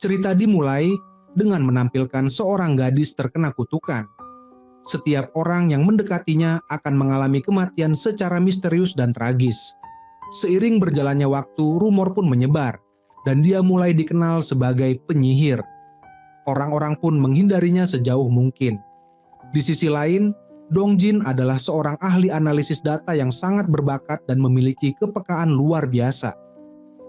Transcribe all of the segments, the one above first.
Cerita dimulai dengan menampilkan seorang gadis terkena kutukan. Setiap orang yang mendekatinya akan mengalami kematian secara misterius dan tragis. Seiring berjalannya waktu, rumor pun menyebar, dan dia mulai dikenal sebagai penyihir. Orang-orang pun menghindarinya sejauh mungkin. Di sisi lain, Dong Jin adalah seorang ahli analisis data yang sangat berbakat dan memiliki kepekaan luar biasa.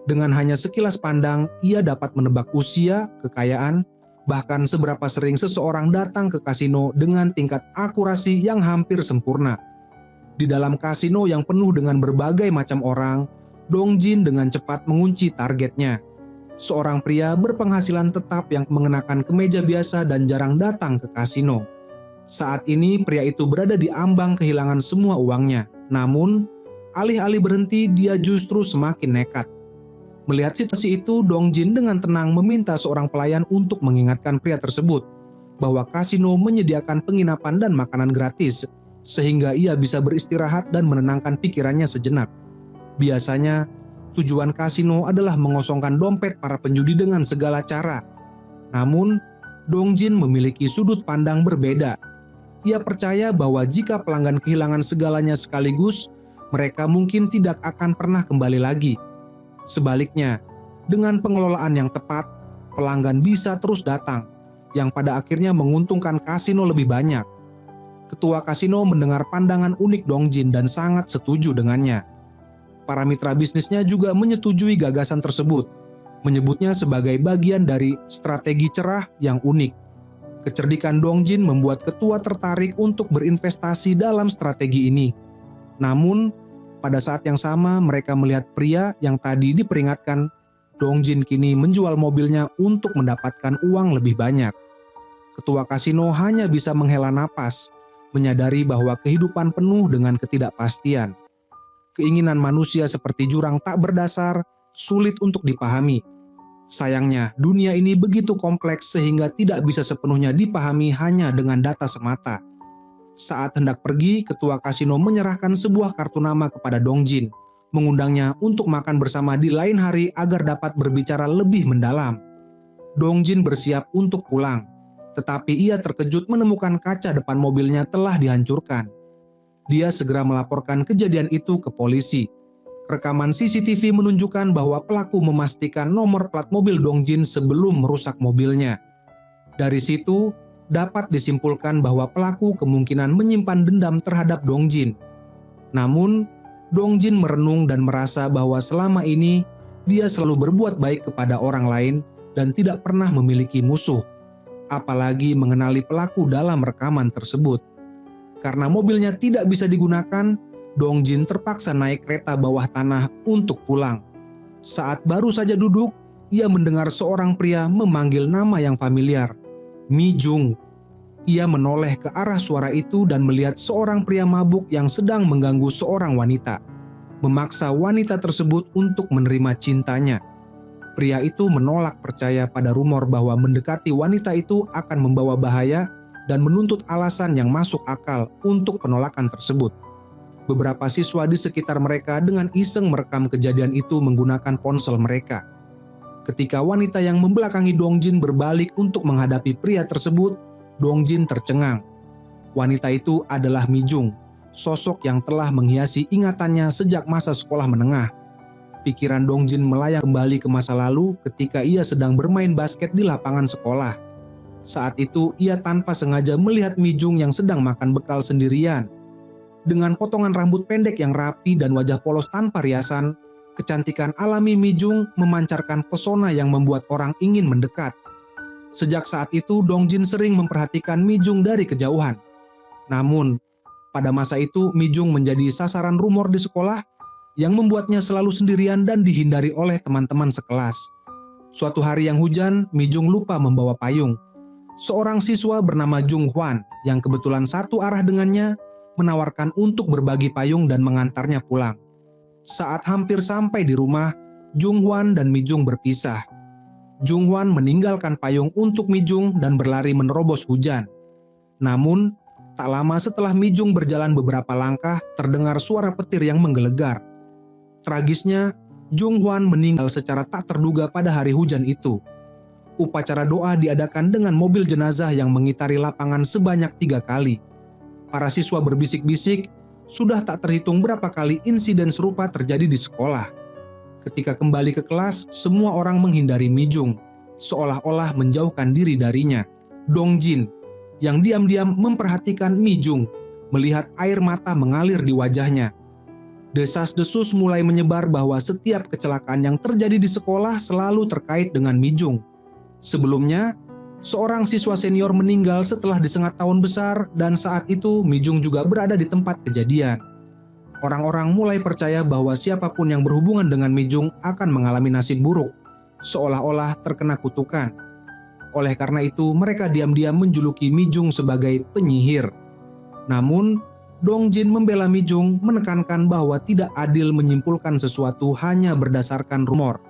Dengan hanya sekilas pandang, ia dapat menebak usia, kekayaan, bahkan seberapa sering seseorang datang ke kasino dengan tingkat akurasi yang hampir sempurna. Di dalam kasino yang penuh dengan berbagai macam orang, Dong Jin dengan cepat mengunci targetnya. Seorang pria berpenghasilan tetap yang mengenakan kemeja biasa dan jarang datang ke kasino. Saat ini pria itu berada di ambang kehilangan semua uangnya. Namun, alih-alih berhenti, dia justru semakin nekat. Melihat situasi itu, Dong Jin dengan tenang meminta seorang pelayan untuk mengingatkan pria tersebut bahwa kasino menyediakan penginapan dan makanan gratis, sehingga ia bisa beristirahat dan menenangkan pikirannya sejenak. Biasanya, tujuan kasino adalah mengosongkan dompet para penjudi dengan segala cara. Namun, Dong Jin memiliki sudut pandang berbeda. Ia percaya bahwa jika pelanggan kehilangan segalanya sekaligus, mereka mungkin tidak akan pernah kembali lagi. Sebaliknya, dengan pengelolaan yang tepat, pelanggan bisa terus datang, yang pada akhirnya menguntungkan kasino lebih banyak. Ketua kasino mendengar pandangan unik Dong Jin dan sangat setuju dengannya. Para mitra bisnisnya juga menyetujui gagasan tersebut, menyebutnya sebagai bagian dari strategi cerah yang unik. Kecerdikan Dong Jin membuat ketua tertarik untuk berinvestasi dalam strategi ini. Namun, pada saat yang sama mereka melihat pria yang tadi diperingatkan Dong Jin kini menjual mobilnya untuk mendapatkan uang lebih banyak. Ketua kasino hanya bisa menghela napas, menyadari bahwa kehidupan penuh dengan ketidakpastian. Keinginan manusia seperti jurang tak berdasar, sulit untuk dipahami. Sayangnya, dunia ini begitu kompleks sehingga tidak bisa sepenuhnya dipahami hanya dengan data semata. Saat hendak pergi, ketua kasino menyerahkan sebuah kartu nama kepada Dong Jin, mengundangnya untuk makan bersama di lain hari agar dapat berbicara lebih mendalam. Dong Jin bersiap untuk pulang, tetapi ia terkejut menemukan kaca depan mobilnya telah dihancurkan. Dia segera melaporkan kejadian itu ke polisi. Rekaman CCTV menunjukkan bahwa pelaku memastikan nomor plat mobil Dong Jin sebelum merusak mobilnya. Dari situ, dapat disimpulkan bahwa pelaku kemungkinan menyimpan dendam terhadap Dong Jin. Namun, Dong Jin merenung dan merasa bahwa selama ini dia selalu berbuat baik kepada orang lain dan tidak pernah memiliki musuh, apalagi mengenali pelaku dalam rekaman tersebut. Karena mobilnya tidak bisa digunakan, Dong Jin terpaksa naik kereta bawah tanah untuk pulang. Saat baru saja duduk, ia mendengar seorang pria memanggil nama yang familiar, Mi Jung. Ia menoleh ke arah suara itu dan melihat seorang pria mabuk yang sedang mengganggu seorang wanita, memaksa wanita tersebut untuk menerima cintanya. Pria itu menolak percaya pada rumor bahwa mendekati wanita itu akan membawa bahaya dan menuntut alasan yang masuk akal untuk penolakan tersebut. Beberapa siswa di sekitar mereka dengan iseng merekam kejadian itu menggunakan ponsel mereka. Ketika wanita yang membelakangi Dong Jin berbalik untuk menghadapi pria tersebut, Dong Jin tercengang. Wanita itu adalah Mi Jung, sosok yang telah menghiasi ingatannya sejak masa sekolah menengah. Pikiran Dong Jin melayang kembali ke masa lalu ketika ia sedang bermain basket di lapangan sekolah. Saat itu ia tanpa sengaja melihat Mi Jung yang sedang makan bekal sendirian. Dengan potongan rambut pendek yang rapi dan wajah polos tanpa riasan, kecantikan alami Mi Jung memancarkan pesona yang membuat orang ingin mendekat. Sejak saat itu, Dong Jin sering memperhatikan Mi Jung dari kejauhan. Namun, pada masa itu Mi Jung menjadi sasaran rumor di sekolah yang membuatnya selalu sendirian dan dihindari oleh teman-teman sekelas. Suatu hari yang hujan, Mi Jung lupa membawa payung. Seorang siswa bernama Jung Hwan yang kebetulan satu arah dengannya menawarkan untuk berbagi payung dan mengantarnya pulang. Saat hampir sampai di rumah, Jung Hwan dan Mi Jung berpisah. Jung Hwan meninggalkan payung untuk Mi Jung dan berlari menerobos hujan. Namun, tak lama setelah Mi Jung berjalan beberapa langkah, terdengar suara petir yang menggelegar. Tragisnya, Jung Hwan meninggal secara tak terduga pada hari hujan itu. Upacara doa diadakan dengan mobil jenazah yang mengitari lapangan sebanyak 3 kali. Para siswa berbisik-bisik, sudah tak terhitung berapa kali insiden serupa terjadi di sekolah. Ketika kembali ke kelas, semua orang menghindari Mi-jung, seolah-olah menjauhkan diri darinya. Dong-jin, yang diam-diam memperhatikan Mi-jung, melihat air mata mengalir di wajahnya. Desas-desus mulai menyebar bahwa setiap kecelakaan yang terjadi di sekolah selalu terkait dengan Mi-jung. Sebelumnya, seorang siswa senior meninggal setelah disengat tawon besar dan saat itu Mi-jung juga berada di tempat kejadian. Orang-orang mulai percaya bahwa siapapun yang berhubungan dengan Mi-jung akan mengalami nasib buruk, seolah-olah terkena kutukan. Oleh karena itu, mereka diam-diam menjuluki Mi-jung sebagai penyihir. Namun, Dong-jin membela Mi-jung, menekankan bahwa tidak adil menyimpulkan sesuatu hanya berdasarkan rumor.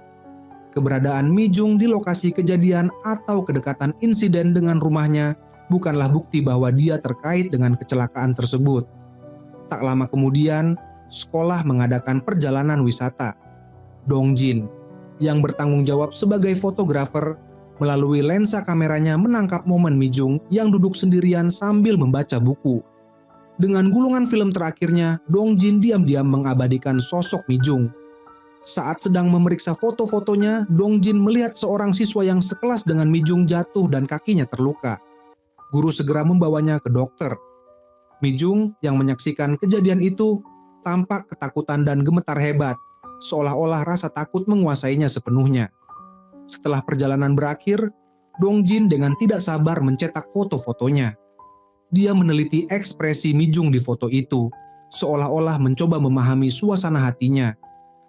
Keberadaan Mi-jung di lokasi kejadian atau kedekatan insiden dengan rumahnya bukanlah bukti bahwa dia terkait dengan kecelakaan tersebut. Tak lama kemudian, sekolah mengadakan perjalanan wisata. Dong-jin, yang bertanggung jawab sebagai fotografer, melalui lensa kameranya menangkap momen Mi-jung yang duduk sendirian sambil membaca buku. Dengan gulungan film terakhirnya, Dong-jin diam-diam mengabadikan sosok Mi-jung. Saat sedang memeriksa foto-fotonya, Dong-jin melihat seorang siswa yang sekelas dengan Mi-jung jatuh dan kakinya terluka. Guru segera membawanya ke dokter. Mi-jung yang menyaksikan kejadian itu tampak ketakutan dan gemetar hebat, seolah-olah rasa takut menguasainya sepenuhnya. Setelah perjalanan berakhir, Dong-jin dengan tidak sabar mencetak foto-fotonya. Dia meneliti ekspresi Mi-jung di foto itu, seolah-olah mencoba memahami suasana hatinya,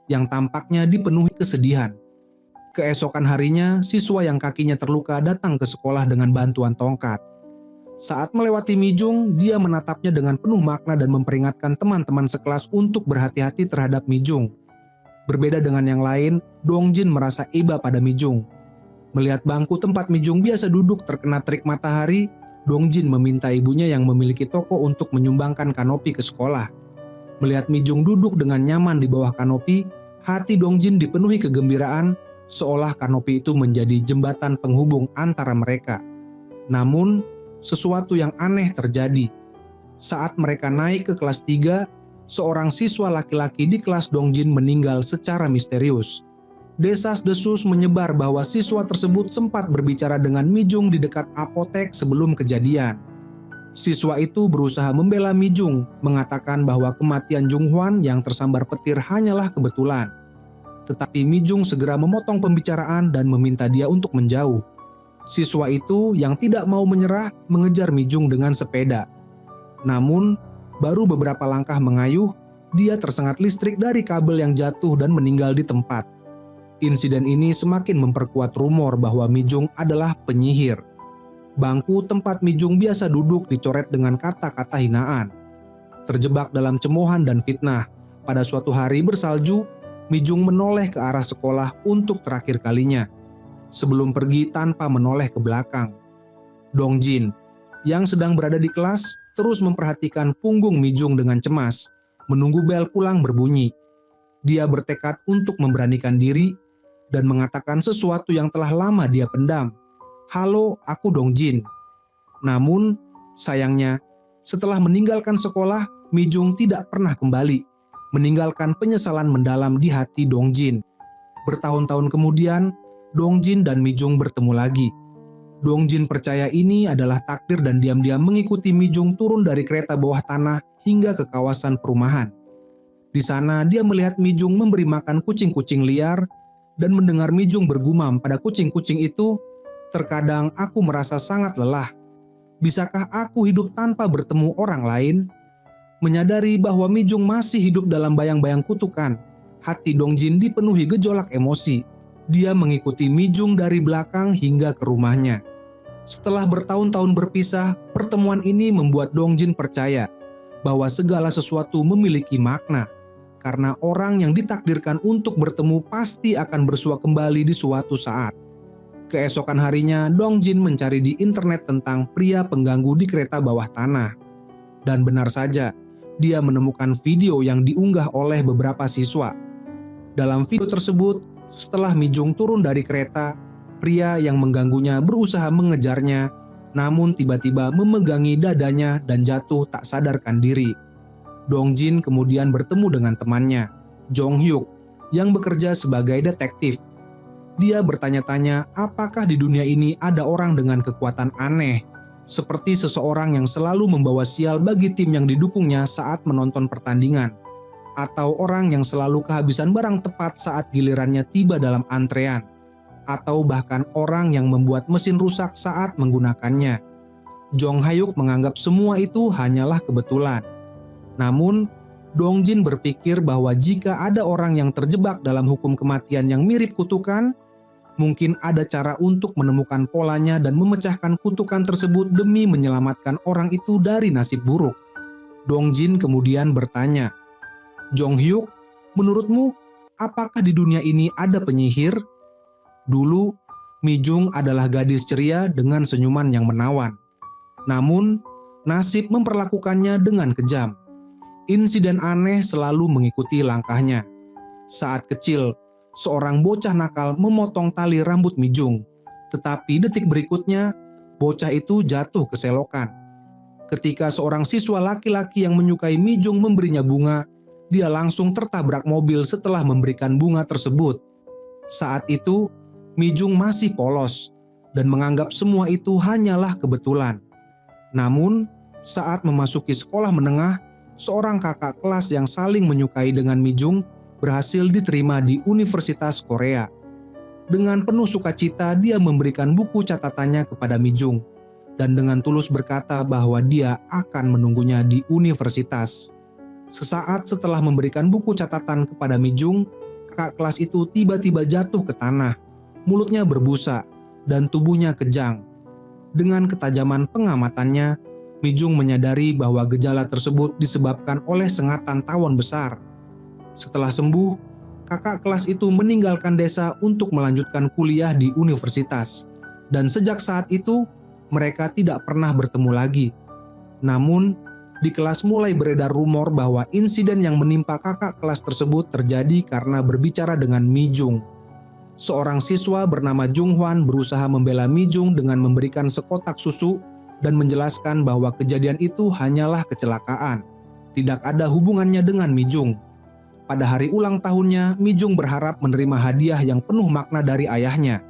yang tampaknya dipenuhi kesedihan. Keesokan harinya, siswa yang kakinya terluka datang ke sekolah dengan bantuan tongkat. Saat melewati Mi-jung, dia menatapnya dengan penuh makna dan memperingatkan teman-teman sekelas untuk berhati-hati terhadap Mi-jung. Berbeda dengan yang lain, Dong-jin merasa iba pada Mi-jung. Melihat bangku tempat Mi-jung biasa duduk terkena terik matahari, Dong-jin meminta ibunya yang memiliki toko untuk menyumbangkan kanopi ke sekolah. Melihat Mi-jung duduk dengan nyaman di bawah kanopi, hati Dong-jin dipenuhi kegembiraan, seolah kanopi itu menjadi jembatan penghubung antara mereka. Namun, sesuatu yang aneh terjadi. Saat mereka naik ke kelas 3, seorang siswa laki-laki di kelas Dong-jin meninggal secara misterius. Desas-desus menyebar bahwa siswa tersebut sempat berbicara dengan Mi-jung di dekat apotek sebelum kejadian. Siswa itu berusaha membela Mi-jung, mengatakan bahwa kematian Jung-hwan yang tersambar petir hanyalah kebetulan. Tetapi Mi-jung segera memotong pembicaraan dan meminta dia untuk menjauh. Siswa itu yang tidak mau menyerah mengejar Mi-jung dengan sepeda. Namun, baru beberapa langkah mengayuh, dia tersengat listrik dari kabel yang jatuh dan meninggal di tempat. Insiden ini semakin memperkuat rumor bahwa Mi-jung adalah penyihir. Bangku tempat Mi-jung biasa duduk dicoret dengan kata-kata hinaan. Terjebak dalam cemoohan dan fitnah, pada suatu hari bersalju, Mi-jung menoleh ke arah sekolah untuk terakhir kalinya, sebelum pergi tanpa menoleh ke belakang. Dong-jin, yang sedang berada di kelas, terus memperhatikan punggung Mi-jung dengan cemas, menunggu bel pulang berbunyi. Dia bertekad untuk memberanikan diri dan mengatakan sesuatu yang telah lama dia pendam. "Halo, aku Dong-jin." Namun, sayangnya, setelah meninggalkan sekolah, Mi-jung tidak pernah kembali, meninggalkan penyesalan mendalam di hati Dong-jin. Bertahun-tahun kemudian, Dong-jin dan Mi-jung bertemu lagi. Dong-jin percaya ini adalah takdir dan diam-diam mengikuti Mi-jung turun dari kereta bawah tanah hingga ke kawasan perumahan. Di sana, dia melihat Mi-jung memberi makan kucing-kucing liar dan mendengar Mi-jung bergumam pada kucing-kucing itu, "Terkadang aku merasa sangat lelah. Bisakah aku hidup tanpa bertemu orang lain?" Menyadari bahwa Mi-jung masih hidup dalam bayang-bayang kutukan, hati Dong-jin dipenuhi gejolak emosi. Dia mengikuti Mi-jung dari belakang hingga ke rumahnya. Setelah bertahun-tahun berpisah, pertemuan ini membuat Dong-jin percaya bahwa segala sesuatu memiliki makna, karena orang yang ditakdirkan untuk bertemu pasti akan bersua kembali di suatu saat. Keesokan harinya, Dong-jin mencari di internet tentang pria pengganggu di kereta bawah tanah. Dan benar saja, dia menemukan video yang diunggah oleh beberapa siswa. Dalam video tersebut, setelah Mi-jung turun dari kereta, Pria yang mengganggunya berusaha mengejarnya, namun tiba-tiba memegangi dadanya dan jatuh tak sadarkan diri. Dongjin kemudian bertemu dengan temannya, Jong Hyuk, yang bekerja sebagai detektif. Dia bertanya-tanya apakah di dunia ini ada orang dengan kekuatan aneh, seperti seseorang yang selalu membawa sial bagi tim yang didukungnya saat menonton pertandingan, atau orang yang selalu kehabisan barang tepat saat gilirannya tiba dalam antrean, atau bahkan orang yang membuat mesin rusak saat menggunakannya. Jong Hyuk menganggap semua itu hanyalah kebetulan. Namun, Dongjin berpikir bahwa jika ada orang yang terjebak dalam hukum kematian yang mirip kutukan, mungkin ada cara untuk menemukan polanya dan memecahkan kutukan tersebut demi menyelamatkan orang itu dari nasib buruk. Dongjin kemudian bertanya, "Jong Hyuk, menurutmu apakah di dunia ini ada penyihir?" Dulu, Mi Jung adalah gadis ceria dengan senyuman yang menawan. Namun, nasib memperlakukannya dengan kejam. Insiden aneh selalu mengikuti langkahnya. Saat kecil, seorang bocah nakal memotong tali rambut Mi Jung, tetapi detik berikutnya, bocah itu jatuh ke selokan. Ketika seorang siswa laki-laki yang menyukai Mi Jung memberinya bunga, dia langsung tertabrak mobil setelah memberikan bunga tersebut. Saat itu, Mi Jung masih polos dan menganggap semua itu hanyalah kebetulan. Namun, saat memasuki sekolah menengah, seorang kakak kelas yang saling menyukai dengan Mi Jung berhasil diterima di Universitas Korea. Dengan penuh sukacita, dia memberikan buku catatannya kepada Mi Jung dan dengan tulus berkata bahwa dia akan menunggunya di universitas. Sesaat setelah memberikan buku catatan kepada Mi Jung, kakak kelas itu tiba-tiba jatuh ke tanah. Mulutnya berbusa dan tubuhnya kejang. Dengan ketajaman pengamatannya, Mi Jung menyadari bahwa gejala tersebut disebabkan oleh sengatan tawon besar. Setelah sembuh, kakak kelas itu meninggalkan desa untuk melanjutkan kuliah di universitas. Dan sejak saat itu, mereka tidak pernah bertemu lagi. Namun, di kelas mulai beredar rumor bahwa insiden yang menimpa kakak kelas tersebut terjadi karena berbicara dengan Mi Jung. Seorang siswa bernama Jung Hwan berusaha membela Mi Jung dengan memberikan sekotak susu dan menjelaskan bahwa kejadian itu hanyalah kecelakaan. Tidak ada hubungannya dengan Mi Jung. Pada hari ulang tahunnya, Mi Jung berharap menerima hadiah yang penuh makna dari ayahnya.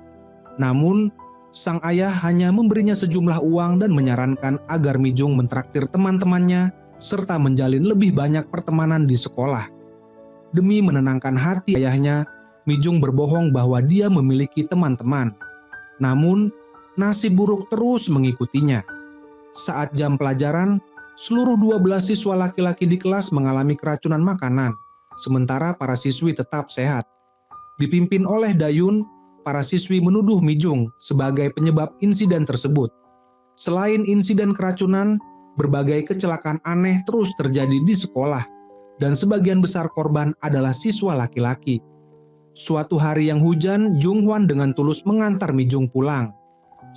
Namun, sang ayah hanya memberinya sejumlah uang dan menyarankan agar Mi Jung mentraktir teman-temannya serta menjalin lebih banyak pertemanan di sekolah. Demi menenangkan hati ayahnya, Mi Jung berbohong bahwa dia memiliki teman-teman. Namun, nasib buruk terus mengikutinya. Saat jam pelajaran, seluruh 12 siswa laki-laki di kelas mengalami keracunan makanan, sementara para siswi tetap sehat. Dipimpin oleh Dayun, para siswi menuduh Mi Jung sebagai penyebab insiden tersebut. Selain insiden keracunan, berbagai kecelakaan aneh terus terjadi di sekolah, dan sebagian besar korban adalah siswa laki-laki. Suatu hari yang hujan, Jung Hwan dengan tulus mengantar Mi Jung pulang.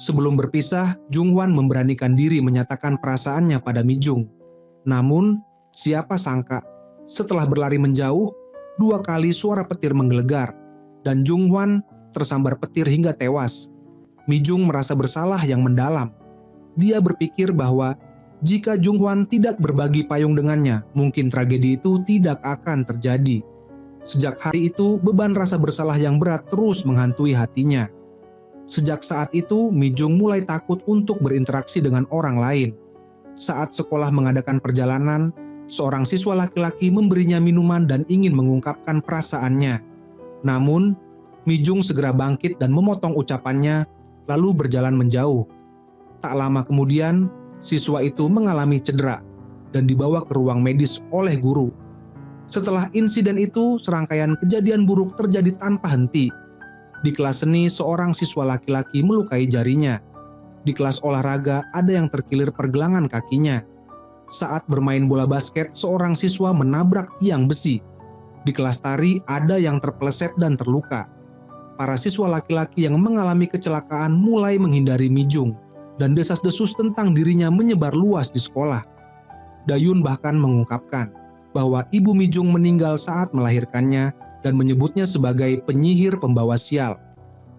Sebelum berpisah, Jung Hwan memberanikan diri menyatakan perasaannya pada Mi Jung. Namun, siapa sangka, setelah berlari menjauh, 2 kali suara petir menggelegar, dan Jung Hwan tersambar petir hingga tewas. Mi Jung merasa bersalah yang mendalam. Dia berpikir bahwa jika Jung Hwan tidak berbagi payung dengannya, mungkin tragedi itu tidak akan terjadi. Sejak hari itu, beban rasa bersalah yang berat terus menghantui hatinya. Sejak saat itu, Mi Jung mulai takut untuk berinteraksi dengan orang lain. Saat sekolah mengadakan perjalanan, seorang siswa laki-laki memberinya minuman dan ingin mengungkapkan perasaannya. Namun, Mi Jung segera bangkit dan memotong ucapannya, lalu berjalan menjauh. Tak lama kemudian, siswa itu mengalami cedera dan dibawa ke ruang medis oleh guru. Setelah insiden itu, serangkaian kejadian buruk terjadi tanpa henti. Di kelas seni, seorang siswa laki-laki melukai jarinya. Di kelas olahraga, ada yang terkilir pergelangan kakinya. Saat bermain bola basket, seorang siswa menabrak tiang besi. Di kelas tari, ada yang terpeleset dan terluka. Para siswa laki-laki yang mengalami kecelakaan mulai menghindari Mi Jung, dan desas-desus tentang dirinya menyebar luas di sekolah. Dayun bahkan mengungkapkan bahwa ibu Mi Jung meninggal saat melahirkannya dan menyebutnya sebagai penyihir pembawa sial.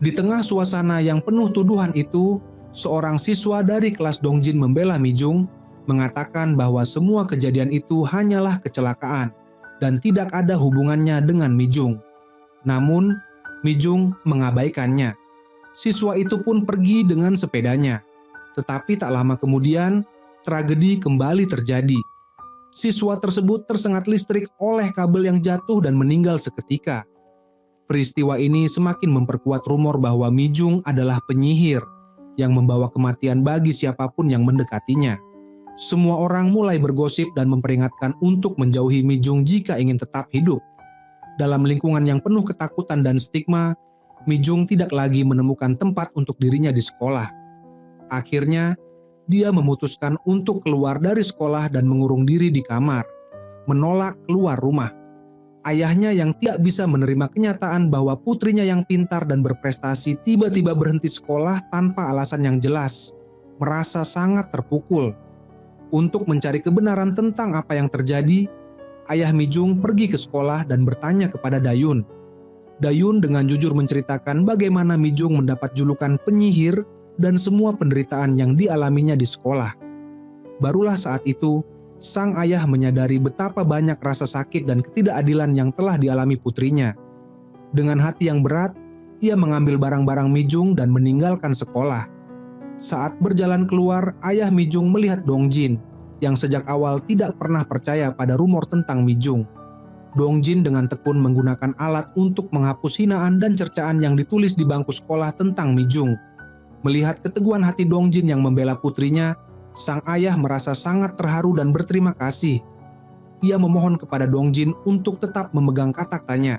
Di tengah suasana yang penuh tuduhan itu, seorang siswa dari kelas Dongjin membela Mi-jung, mengatakan bahwa semua kejadian itu hanyalah kecelakaan dan tidak ada hubungannya dengan Mi-jung. Namun, Mi-jung mengabaikannya. Siswa itu pun pergi dengan sepedanya. Tetapi tak lama kemudian, tragedi kembali terjadi. Siswa tersebut tersengat listrik oleh kabel yang jatuh dan meninggal seketika. Peristiwa ini semakin memperkuat rumor bahwa Mi-jung adalah penyihir yang membawa kematian bagi siapapun yang mendekatinya. Semua orang mulai bergosip dan memperingatkan untuk menjauhi Mi-jung jika ingin tetap hidup. Dalam lingkungan yang penuh ketakutan dan stigma, Mi-jung tidak lagi menemukan tempat untuk dirinya di sekolah. Akhirnya, dia memutuskan untuk keluar dari sekolah dan mengurung diri di kamar, menolak keluar rumah. Ayahnya yang tidak bisa menerima kenyataan bahwa putrinya yang pintar dan berprestasi tiba-tiba berhenti sekolah tanpa alasan yang jelas, merasa sangat terpukul. Untuk mencari kebenaran tentang apa yang terjadi, ayah Mi-jung pergi ke sekolah dan bertanya kepada Dayun. Dayun dengan jujur menceritakan bagaimana Mi-jung mendapat julukan penyihir dan semua penderitaan yang dialaminya di sekolah. Barulah saat itu, sang ayah menyadari betapa banyak rasa sakit dan ketidakadilan yang telah dialami putrinya. Dengan hati yang berat, ia mengambil barang-barang Mi-jung dan meninggalkan sekolah. Saat berjalan keluar, ayah Mi-jung melihat Dongjin, yang sejak awal tidak pernah percaya pada rumor tentang Mi-jung. Dongjin dengan tekun menggunakan alat untuk menghapus hinaan dan cercaan yang ditulis di bangku sekolah tentang Mi-jung. Melihat keteguhan hati Dongjin yang membela putrinya, sang ayah merasa sangat terharu dan berterima kasih. Ia memohon kepada Dongjin untuk tetap memegang kata-katanya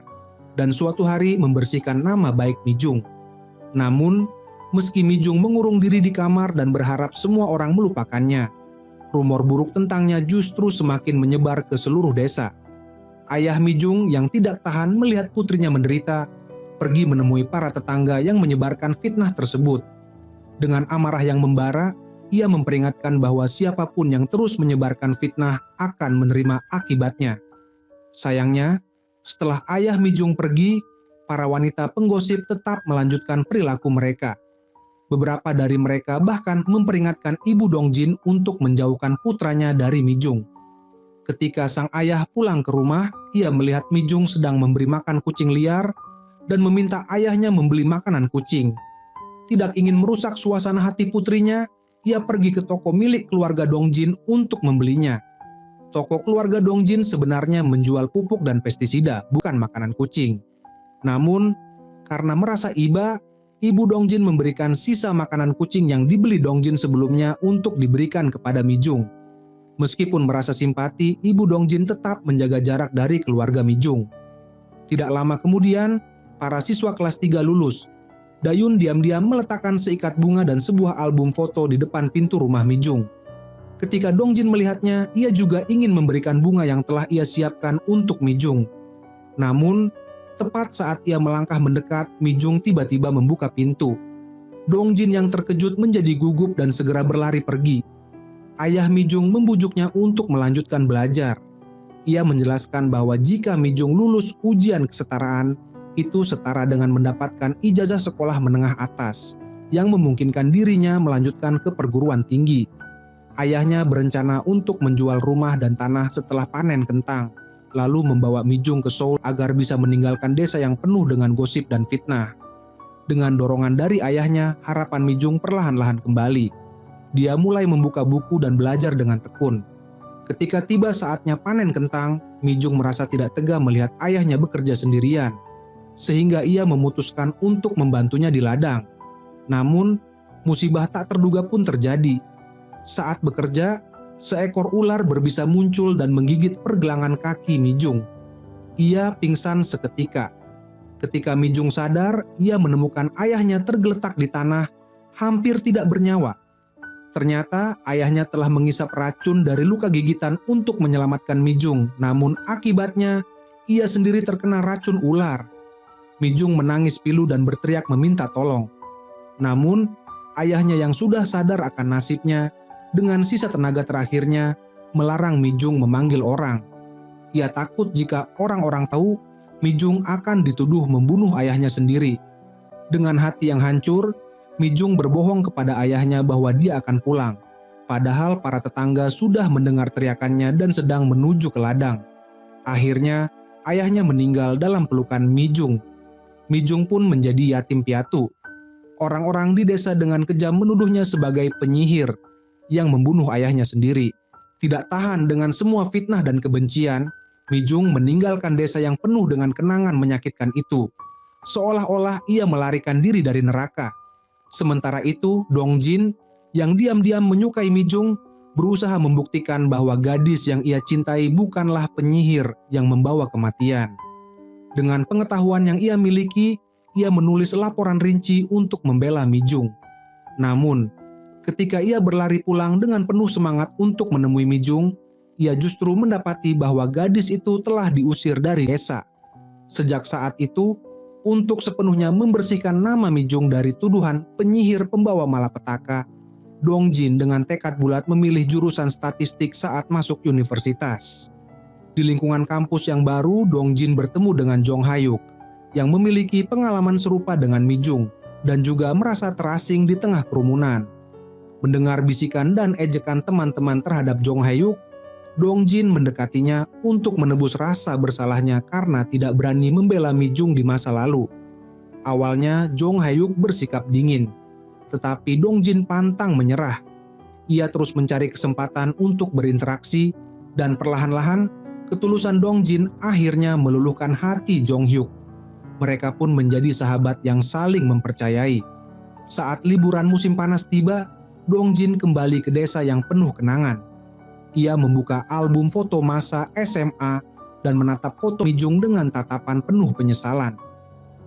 dan suatu hari membersihkan nama baik Mi-jung. Namun, meski Mi-jung mengurung diri di kamar dan berharap semua orang melupakannya, rumor buruk tentangnya justru semakin menyebar ke seluruh desa. Ayah Mi-jung yang tidak tahan melihat putrinya menderita, pergi menemui para tetangga yang menyebarkan fitnah tersebut. Dengan amarah yang membara, ia memperingatkan bahwa siapapun yang terus menyebarkan fitnah akan menerima akibatnya. Sayangnya, setelah ayah Mi-jung pergi, para wanita penggosip tetap melanjutkan perilaku mereka. Beberapa dari mereka bahkan memperingatkan ibu Dongjin untuk menjauhkan putranya dari Mi-jung. Ketika sang ayah pulang ke rumah, ia melihat Mi-jung sedang memberi makan kucing liar dan meminta ayahnya membeli makanan kucing. Tidak ingin merusak suasana hati putrinya, ia pergi ke toko milik keluarga Dongjin untuk membelinya. Toko keluarga Dongjin sebenarnya menjual pupuk dan pestisida, bukan makanan kucing. Namun, karena merasa iba, ibu Dongjin memberikan sisa makanan kucing yang dibeli Dongjin sebelumnya untuk diberikan kepada Mi-jung. Meskipun merasa simpati, ibu Dongjin tetap menjaga jarak dari keluarga Mi-jung. Tidak lama kemudian, para siswa kelas 3 lulus. Dayun diam-diam meletakkan seikat bunga dan sebuah album foto di depan pintu rumah Mi-jung. Ketika Dongjin melihatnya, ia juga ingin memberikan bunga yang telah ia siapkan untuk Mi-jung. Namun, tepat saat ia melangkah mendekat, Mi-jung tiba-tiba membuka pintu. Dongjin yang terkejut menjadi gugup dan segera berlari pergi. Ayah Mi-jung membujuknya untuk melanjutkan belajar. Ia menjelaskan bahwa jika Mi-jung lulus ujian kesetaraan, itu setara dengan mendapatkan ijazah sekolah menengah atas, yang memungkinkan dirinya melanjutkan ke perguruan tinggi. Ayahnya berencana untuk menjual rumah dan tanah setelah panen kentang, lalu membawa Mi-jung ke Seoul agar bisa meninggalkan desa yang penuh dengan gosip dan fitnah. Dengan dorongan dari ayahnya, harapan Mi-jung perlahan-lahan kembali. Dia mulai membuka buku dan belajar dengan tekun. Ketika tiba saatnya panen kentang, Mi-jung merasa tidak tega melihat ayahnya bekerja sendirian, sehingga ia memutuskan untuk membantunya di ladang. Namun, musibah tak terduga pun terjadi. Saat bekerja, seekor ular berbisa muncul dan menggigit pergelangan kaki Mi-jung. Ia pingsan seketika. Ketika Mi-jung sadar, ia menemukan ayahnya tergeletak di tanah, hampir tidak bernyawa. Ternyata ayahnya telah mengisap racun dari luka gigitan untuk menyelamatkan Mi-jung, namun akibatnya ia sendiri terkena racun ular. Mi-jung menangis pilu dan berteriak meminta tolong. Namun, ayahnya yang sudah sadar akan nasibnya, dengan sisa tenaga terakhirnya, melarang Mi-jung memanggil orang. Ia takut jika orang-orang tahu, Mi-jung akan dituduh membunuh ayahnya sendiri. Dengan hati yang hancur, Mijung berbohong kepada ayahnya bahwa dia akan pulang. Padahal para tetangga sudah mendengar teriakannya dan sedang menuju ke ladang. Akhirnya, ayahnya meninggal dalam pelukan Mijung. Mijung pun menjadi yatim piatu. Orang-orang di desa dengan kejam menuduhnya sebagai penyihir yang membunuh ayahnya sendiri. Tidak tahan dengan semua fitnah dan kebencian, Mijung meninggalkan desa yang penuh dengan kenangan menyakitkan itu. Seolah-olah ia melarikan diri dari neraka. Sementara itu, Dongjin yang diam-diam menyukai Mijung berusaha membuktikan bahwa gadis yang ia cintai bukanlah penyihir yang membawa kematian. Dengan pengetahuan yang ia miliki, ia menulis laporan rinci untuk membela Mijung. Namun, ketika ia berlari pulang dengan penuh semangat untuk menemui Mijung, ia justru mendapati bahwa gadis itu telah diusir dari desa. Sejak saat itu, untuk sepenuhnya membersihkan nama Mijung dari tuduhan penyihir pembawa malapetaka, Dongjin dengan tekad bulat memilih jurusan statistik saat masuk universitas. Di lingkungan kampus yang baru, Dongjin bertemu dengan Jong Hayuk yang memiliki pengalaman serupa dengan Mijung dan juga merasa terasing di tengah kerumunan. Mendengar bisikan dan ejekan teman-teman terhadap Jong Hayuk, Dongjin mendekatinya untuk menebus rasa bersalahnya karena tidak berani membela Mijung di masa lalu. Awalnya Jong Hayuk bersikap dingin, tetapi Dongjin pantang menyerah. Ia terus mencari kesempatan untuk berinteraksi dan perlahan-lahan ketulusan Dongjin akhirnya meluluhkan hati Jong Hyuk. Mereka pun menjadi sahabat yang saling mempercayai. Saat liburan musim panas tiba, Dongjin kembali ke desa yang penuh kenangan. Ia membuka album foto masa SMA dan menatap foto Mijung dengan tatapan penuh penyesalan.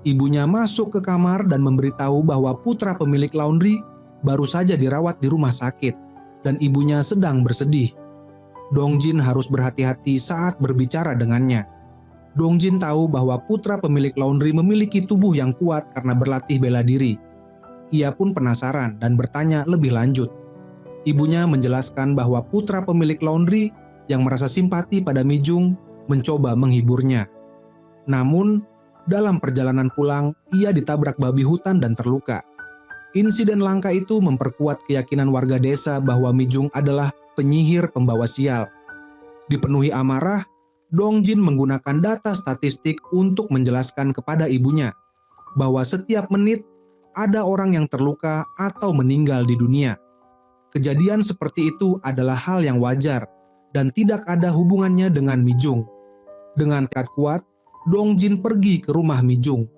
Ibunya masuk ke kamar dan memberitahu bahwa putra pemilik laundry baru saja dirawat di rumah sakit dan ibunya sedang bersedih. Dongjin harus berhati-hati saat berbicara dengannya. Dongjin tahu bahwa putra pemilik laundry memiliki tubuh yang kuat karena berlatih bela diri. Ia pun penasaran dan bertanya lebih lanjut. Ibunya menjelaskan bahwa putra pemilik laundry yang merasa simpati pada Mijung mencoba menghiburnya. Namun, dalam perjalanan pulang, ia ditabrak babi hutan dan terluka. Insiden langka itu memperkuat keyakinan warga desa bahwa Mijung adalah penyihir pembawa sial. Dipenuhi amarah, Dongjin menggunakan data statistik untuk menjelaskan kepada ibunya bahwa setiap menit ada orang yang terluka atau meninggal di dunia. Kejadian seperti itu adalah hal yang wajar dan tidak ada hubungannya dengan Mijung. Dengan tekad kuat, Dongjin pergi ke rumah Mijung.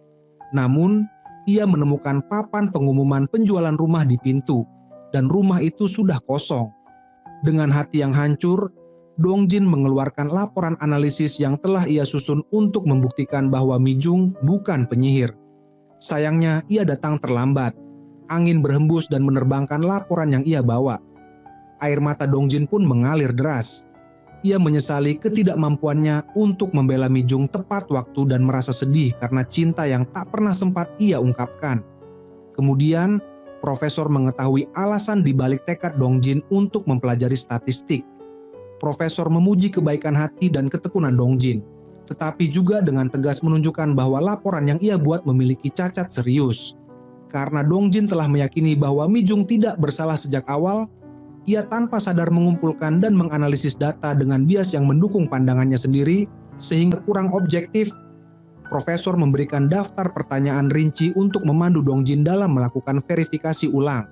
Namun, ia menemukan papan pengumuman penjualan rumah di pintu dan rumah itu sudah kosong. Dengan hati yang hancur, Dongjin mengeluarkan laporan analisis yang telah ia susun untuk membuktikan bahwa Mijung bukan penyihir. Sayangnya, ia datang terlambat. Angin berhembus dan menerbangkan laporan yang ia bawa. Air mata Dongjin pun mengalir deras. Ia menyesali ketidakmampuannya untuk membela Mijung tepat waktu dan merasa sedih karena cinta yang tak pernah sempat ia ungkapkan. Kemudian, profesor mengetahui alasan dibalik tekad Dongjin untuk mempelajari statistik. Profesor memuji kebaikan hati dan ketekunan Dongjin, tetapi juga dengan tegas menunjukkan bahwa laporan yang ia buat memiliki cacat serius. Karena Dongjin telah meyakini bahwa Mijung tidak bersalah sejak awal, ia tanpa sadar mengumpulkan dan menganalisis data dengan bias yang mendukung pandangannya sendiri sehingga kurang objektif. Profesor memberikan daftar pertanyaan rinci untuk memandu Dongjin dalam melakukan verifikasi ulang.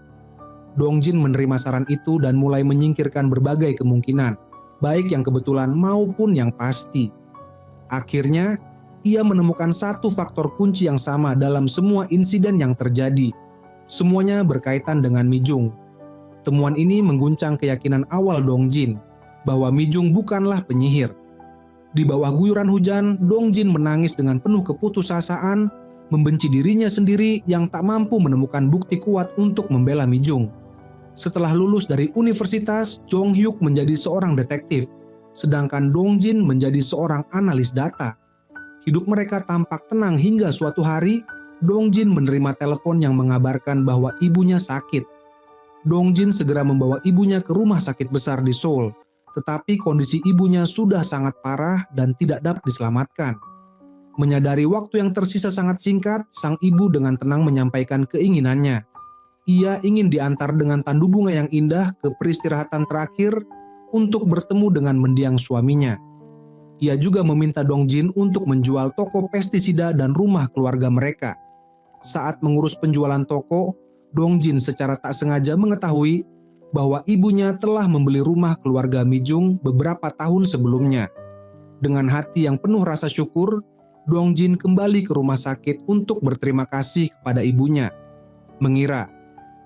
Dongjin menerima saran itu dan mulai menyingkirkan berbagai kemungkinan, baik yang kebetulan maupun yang pasti. Akhirnya, ia menemukan satu faktor kunci yang sama dalam semua insiden yang terjadi. Semuanya berkaitan dengan Mijung. Temuan ini mengguncang keyakinan awal Dongjin bahwa Mijung bukanlah penyihir. Di bawah guyuran hujan, Dongjin menangis dengan penuh keputusasaan, membenci dirinya sendiri yang tak mampu menemukan bukti kuat untuk membela Mijung. Setelah lulus dari universitas, Jong Hyuk menjadi seorang detektif, sedangkan Dongjin menjadi seorang analis data. Hidup mereka tampak tenang hingga suatu hari, Dongjin menerima telepon yang mengabarkan bahwa ibunya sakit. Dongjin segera membawa ibunya ke rumah sakit besar di Seoul, tetapi kondisi ibunya sudah sangat parah dan tidak dapat diselamatkan. Menyadari waktu yang tersisa sangat singkat, sang ibu dengan tenang menyampaikan keinginannya. Ia ingin diantar dengan tandu bunga yang indah ke peristirahatan terakhir untuk bertemu dengan mendiang suaminya. Ia juga meminta Dongjin untuk menjual toko pestisida dan rumah keluarga mereka. Saat mengurus penjualan toko, Dongjin secara tak sengaja mengetahui bahwa ibunya telah membeli rumah keluarga Mijung beberapa tahun sebelumnya. Dengan hati yang penuh rasa syukur, Dongjin kembali ke rumah sakit untuk berterima kasih kepada ibunya, mengira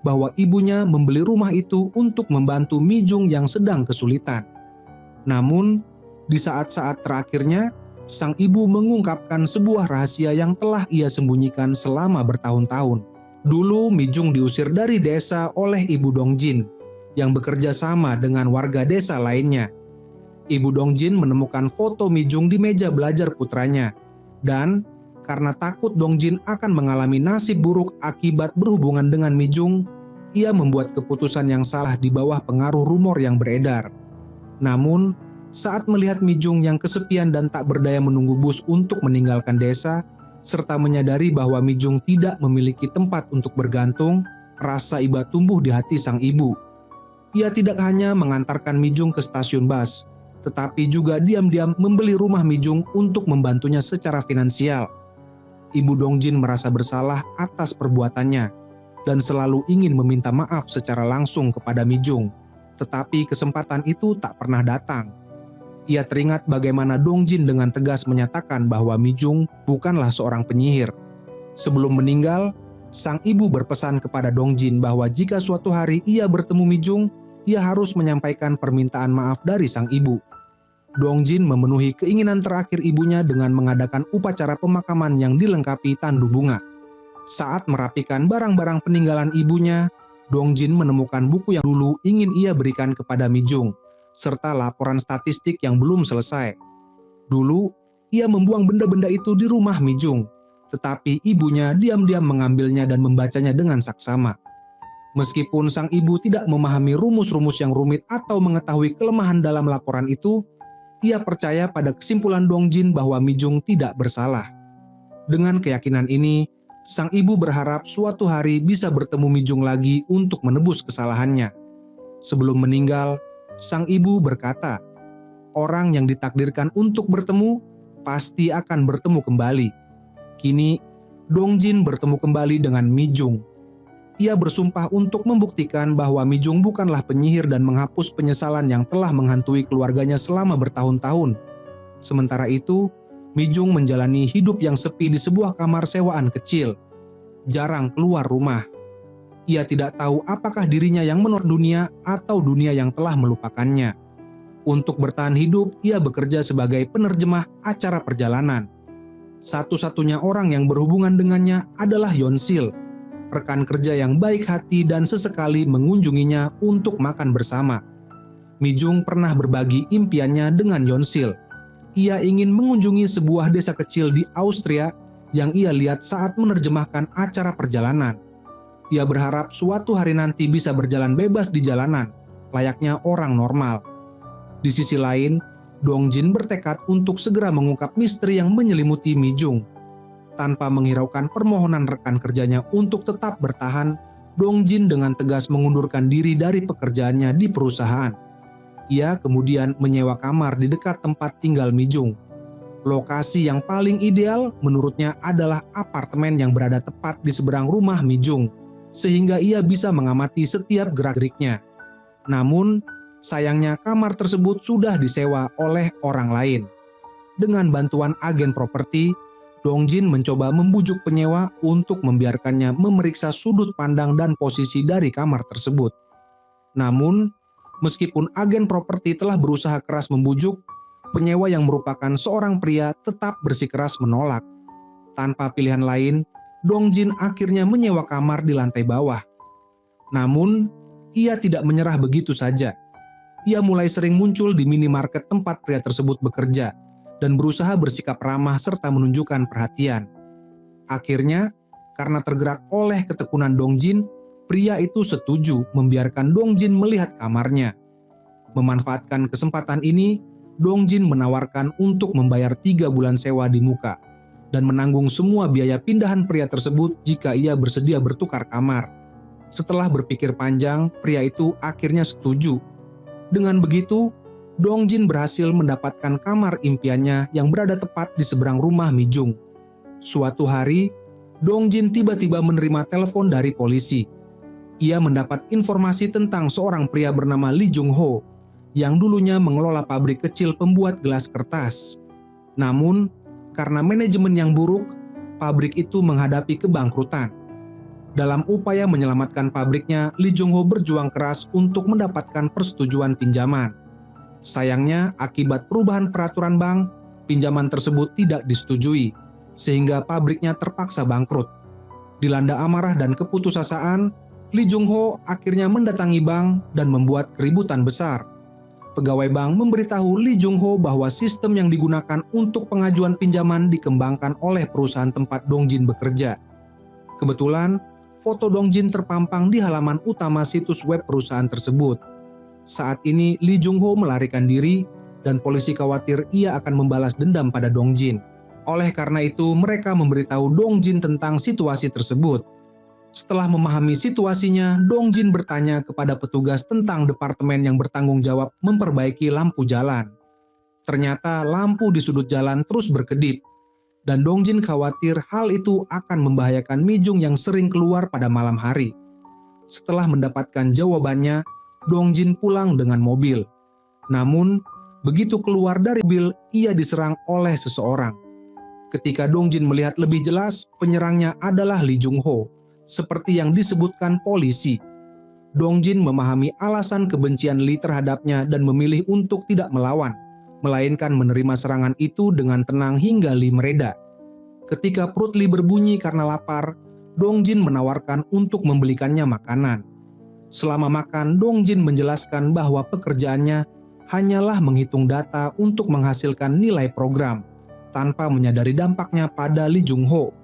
bahwa ibunya membeli rumah itu untuk membantu Mijung yang sedang kesulitan. Namun, di saat-saat terakhirnya, sang ibu mengungkapkan sebuah rahasia yang telah ia sembunyikan selama bertahun-tahun. Dulu Mijung diusir dari desa oleh ibu Dongjin yang bekerja sama dengan warga desa lainnya. Ibu Dongjin menemukan foto Mijung di meja belajar putranya, dan karena takut Dongjin akan mengalami nasib buruk akibat berhubungan dengan Mijung, ia membuat keputusan yang salah di bawah pengaruh rumor yang beredar. Namun, saat melihat Mijung yang kesepian dan tak berdaya menunggu bus untuk meninggalkan desa, serta menyadari bahwa Mijung tidak memiliki tempat untuk bergantung, rasa iba tumbuh di hati sang ibu. Ia tidak hanya mengantarkan Mijung ke stasiun bus, tetapi juga diam-diam membeli rumah Mijung untuk membantunya secara finansial. Ibu Dongjin merasa bersalah atas perbuatannya dan selalu ingin meminta maaf secara langsung kepada Mijung, tetapi kesempatan itu tak pernah datang. Ia teringat bagaimana Dongjin dengan tegas menyatakan bahwa Mijung bukanlah seorang penyihir. Sebelum meninggal, sang ibu berpesan kepada Dongjin bahwa jika suatu hari ia bertemu Mijung, ia harus menyampaikan permintaan maaf dari sang ibu. Dongjin memenuhi keinginan terakhir ibunya dengan mengadakan upacara pemakaman yang dilengkapi tandu bunga. Saat merapikan barang-barang peninggalan ibunya, Dongjin menemukan buku yang dulu ingin ia berikan kepada Mijung, serta laporan statistik yang belum selesai. Dulu, ia membuang benda-benda itu di rumah Mijung, tetapi ibunya diam-diam mengambilnya dan membacanya dengan saksama. Meskipun sang ibu tidak memahami rumus-rumus yang rumit atau mengetahui kelemahan dalam laporan itu, ia percaya pada kesimpulan Dongjin bahwa Mijung tidak bersalah. Dengan keyakinan ini, sang ibu berharap suatu hari bisa bertemu Mijung lagi untuk menebus kesalahannya. Sebelum meninggal, sang ibu berkata, orang yang ditakdirkan untuk bertemu pasti akan bertemu kembali. Kini, Dongjin bertemu kembali dengan Mijung. Ia bersumpah untuk membuktikan bahwa Mijung bukanlah penyihir dan menghapus penyesalan yang telah menghantui keluarganya selama bertahun-tahun. Sementara itu, Mijung menjalani hidup yang sepi di sebuah kamar sewaan kecil. Jarang keluar rumah. Ia tidak tahu apakah dirinya yang menolak dunia atau dunia yang telah melupakannya. Untuk bertahan hidup, ia bekerja sebagai penerjemah acara perjalanan. Satu-satunya orang yang berhubungan dengannya adalah Yonsil, rekan kerja yang baik hati dan sesekali mengunjunginya untuk makan bersama. Mijung pernah berbagi impiannya dengan Yonsil. Ia ingin mengunjungi sebuah desa kecil di Austria yang ia lihat saat menerjemahkan acara perjalanan. Ia berharap suatu hari nanti bisa berjalan bebas di jalanan, layaknya orang normal. Di sisi lain, Dongjin bertekad untuk segera mengungkap misteri yang menyelimuti Mijung. Tanpa menghiraukan permohonan rekan kerjanya untuk tetap bertahan, Dongjin dengan tegas mengundurkan diri dari pekerjaannya di perusahaan. Ia kemudian menyewa kamar di dekat tempat tinggal Mijung. Lokasi yang paling ideal menurutnya adalah apartemen yang berada tepat di seberang rumah Mijung, sehingga ia bisa mengamati setiap gerak-geriknya. Namun, sayangnya kamar tersebut sudah disewa oleh orang lain. Dengan bantuan agen properti, Dongjin mencoba membujuk penyewa untuk membiarkannya memeriksa sudut pandang dan posisi dari kamar tersebut. Namun, meskipun agen properti telah berusaha keras membujuk, penyewa yang merupakan seorang pria tetap bersikeras menolak. Tanpa pilihan lain, Dongjin akhirnya menyewa kamar di lantai bawah. Namun, ia tidak menyerah begitu saja. Ia mulai sering muncul di minimarket tempat pria tersebut bekerja dan berusaha bersikap ramah serta menunjukkan perhatian. Akhirnya, karena tergerak oleh ketekunan Dongjin, pria itu setuju membiarkan Dongjin melihat kamarnya. Memanfaatkan kesempatan ini, Dongjin menawarkan untuk membayar 3 bulan sewa di muka. dan menanggung semua biaya pindahan pria tersebut jika ia bersedia bertukar kamar. Setelah berpikir panjang, pria itu akhirnya setuju. Dengan begitu, Dongjin berhasil mendapatkan kamar impiannya yang berada tepat di seberang rumah Mi Jung. Suatu hari, Dongjin tiba-tiba menerima telepon dari polisi. Ia mendapat informasi tentang seorang pria bernama Lee Jung Ho yang dulunya mengelola pabrik kecil pembuat gelas kertas. Namun, karena manajemen yang buruk, pabrik itu menghadapi kebangkrutan. Dalam upaya menyelamatkan pabriknya, Lee Jung Ho berjuang keras untuk mendapatkan persetujuan pinjaman. Sayangnya, akibat perubahan peraturan bank, pinjaman tersebut tidak disetujui, sehingga pabriknya terpaksa bangkrut. Dilanda amarah dan keputusasaan, Lee Jung Ho akhirnya mendatangi bank dan membuat keributan besar. Pegawai bank memberitahu Lee Jung Ho bahwa sistem yang digunakan untuk pengajuan pinjaman dikembangkan oleh perusahaan tempat Dongjin bekerja. Kebetulan, foto Dongjin terpampang di halaman utama situs web perusahaan tersebut. Saat ini Lee Jung Ho melarikan diri dan polisi khawatir ia akan membalas dendam pada Dongjin. Oleh karena itu, mereka memberitahu Dongjin tentang situasi tersebut. Setelah memahami situasinya, Dongjin bertanya kepada petugas tentang departemen yang bertanggung jawab memperbaiki lampu jalan. Ternyata lampu di sudut jalan terus berkedip, dan Dongjin khawatir hal itu akan membahayakan Mi Jung yang sering keluar pada malam hari. Setelah mendapatkan jawabannya, Dongjin pulang dengan mobil. Namun, begitu keluar dari mobil, ia diserang oleh seseorang. Ketika Dongjin melihat lebih jelas, penyerangnya adalah Lee Jung Ho, seperti yang disebutkan polisi. Dongjin memahami alasan kebencian Lee terhadapnya dan memilih untuk tidak melawan, melainkan menerima serangan itu dengan tenang hingga Lee mereda. Ketika perut Lee berbunyi karena lapar, Dongjin menawarkan untuk membelikannya makanan. Selama makan, Dongjin menjelaskan bahwa pekerjaannya hanyalah menghitung data untuk menghasilkan nilai program, tanpa menyadari dampaknya pada Lee Jung Ho.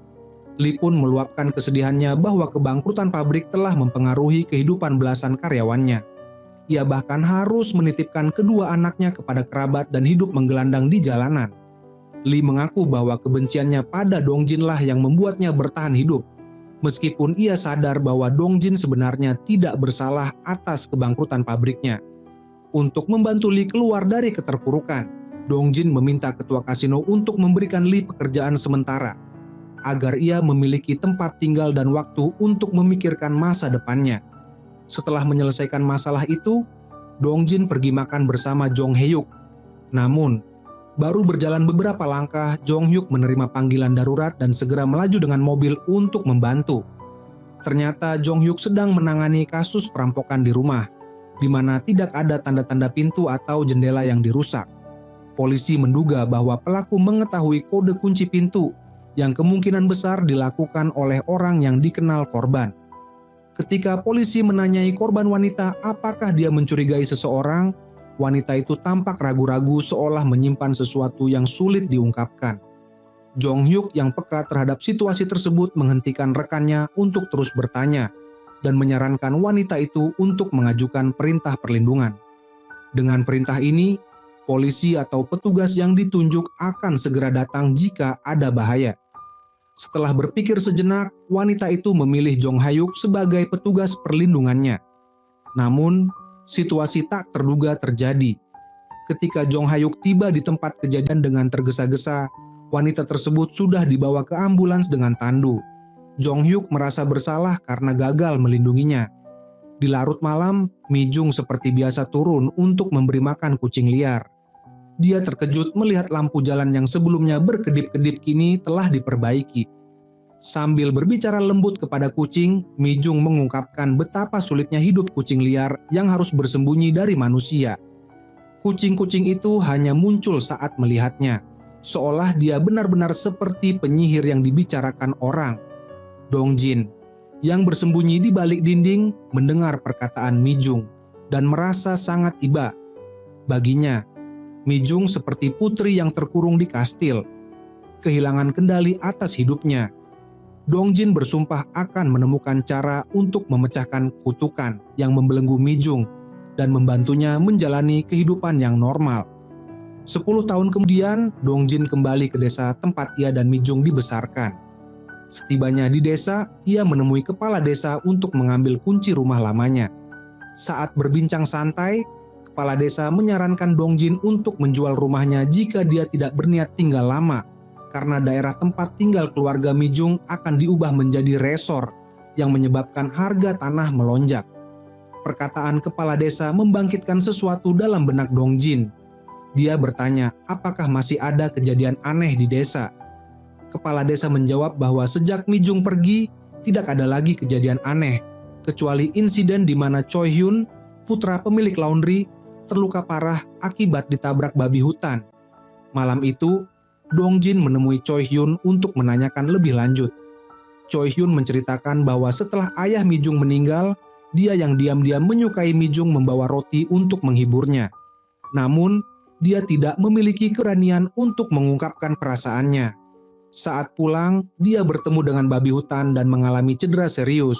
Lee pun meluapkan kesedihannya bahwa kebangkrutan pabrik telah mempengaruhi kehidupan belasan karyawannya. Ia bahkan harus menitipkan kedua anaknya kepada kerabat dan hidup menggelandang di jalanan. Lee mengaku bahwa kebenciannya pada Dongjin lah yang membuatnya bertahan hidup, meskipun ia sadar bahwa Dongjin sebenarnya tidak bersalah atas kebangkrutan pabriknya. Untuk membantu Lee keluar dari keterpurukan, Dongjin meminta ketua kasino untuk memberikan Lee pekerjaan sementara, agar ia memiliki tempat tinggal dan waktu untuk memikirkan masa depannya. Setelah menyelesaikan masalah itu, Dongjin pergi makan bersama Jong Hyuk. Namun, baru berjalan beberapa langkah, Jong Hyuk menerima panggilan darurat dan segera melaju dengan mobil untuk membantu. Ternyata Jong Hyuk sedang menangani kasus perampokan di rumah, di mana tidak ada tanda-tanda pintu atau jendela yang dirusak. Polisi menduga bahwa pelaku mengetahui kode kunci pintu yang kemungkinan besar dilakukan oleh orang yang dikenal korban. Ketika polisi menanyai korban wanita apakah dia mencurigai seseorang, wanita itu tampak ragu-ragu seolah menyimpan sesuatu yang sulit diungkapkan. Jong Hyuk yang peka terhadap situasi tersebut menghentikan rekannya untuk terus bertanya dan menyarankan wanita itu untuk mengajukan perintah perlindungan. Dengan perintah ini, polisi atau petugas yang ditunjuk akan segera datang jika ada bahaya. Setelah berpikir sejenak, wanita itu memilih Jong Hyuk sebagai petugas perlindungannya. Namun, situasi tak terduga terjadi. Ketika Jong Hyuk tiba di tempat kejadian dengan tergesa-gesa, wanita tersebut sudah dibawa ke ambulans dengan tandu. Jong Hyuk merasa bersalah karena gagal melindunginya. Di larut malam, Mi Jung seperti biasa turun untuk memberi makan kucing liar. Dia terkejut melihat lampu jalan yang sebelumnya berkedip-kedip kini telah diperbaiki. Sambil berbicara lembut kepada kucing, Mi Jung mengungkapkan betapa sulitnya hidup kucing liar yang harus bersembunyi dari manusia. Kucing-kucing itu hanya muncul saat melihatnya, seolah dia benar-benar seperti penyihir yang dibicarakan orang. Dongjin, yang bersembunyi di balik dinding, mendengar perkataan Mi Jung dan merasa sangat iba. Baginya, Mi Jung seperti putri yang terkurung di kastil, kehilangan kendali atas hidupnya. Dongjin bersumpah akan menemukan cara untuk memecahkan kutukan yang membelenggu Mi Jung dan membantunya menjalani kehidupan yang normal. 10 tahun kemudian, Dongjin kembali ke desa tempat ia dan Mi-jung dibesarkan. Setibanya di desa, ia menemui kepala desa untuk mengambil kunci rumah lamanya. Saat berbincang santai, kepala desa menyarankan Dongjin untuk menjual rumahnya jika dia tidak berniat tinggal lama, karena daerah tempat tinggal keluarga Mi-jung akan diubah menjadi resor yang menyebabkan harga tanah melonjak. Perkataan kepala desa membangkitkan sesuatu dalam benak Dongjin. Dia bertanya apakah masih ada kejadian aneh di desa. Kepala desa menjawab bahwa sejak Mi-jung pergi, tidak ada lagi kejadian aneh, kecuali insiden di mana Choi Hyun, putra pemilik laundry, terluka parah akibat ditabrak babi hutan. Malam itu, Dongjin menemui Choi Hyun untuk menanyakan lebih lanjut. Choi Hyun menceritakan bahwa setelah ayah Mi-jung meninggal, dia yang diam-diam menyukai Mi-jung membawa roti untuk menghiburnya. Namun, dia tidak memiliki keberanian untuk mengungkapkan perasaannya. Saat pulang, dia bertemu dengan babi hutan dan mengalami cedera serius.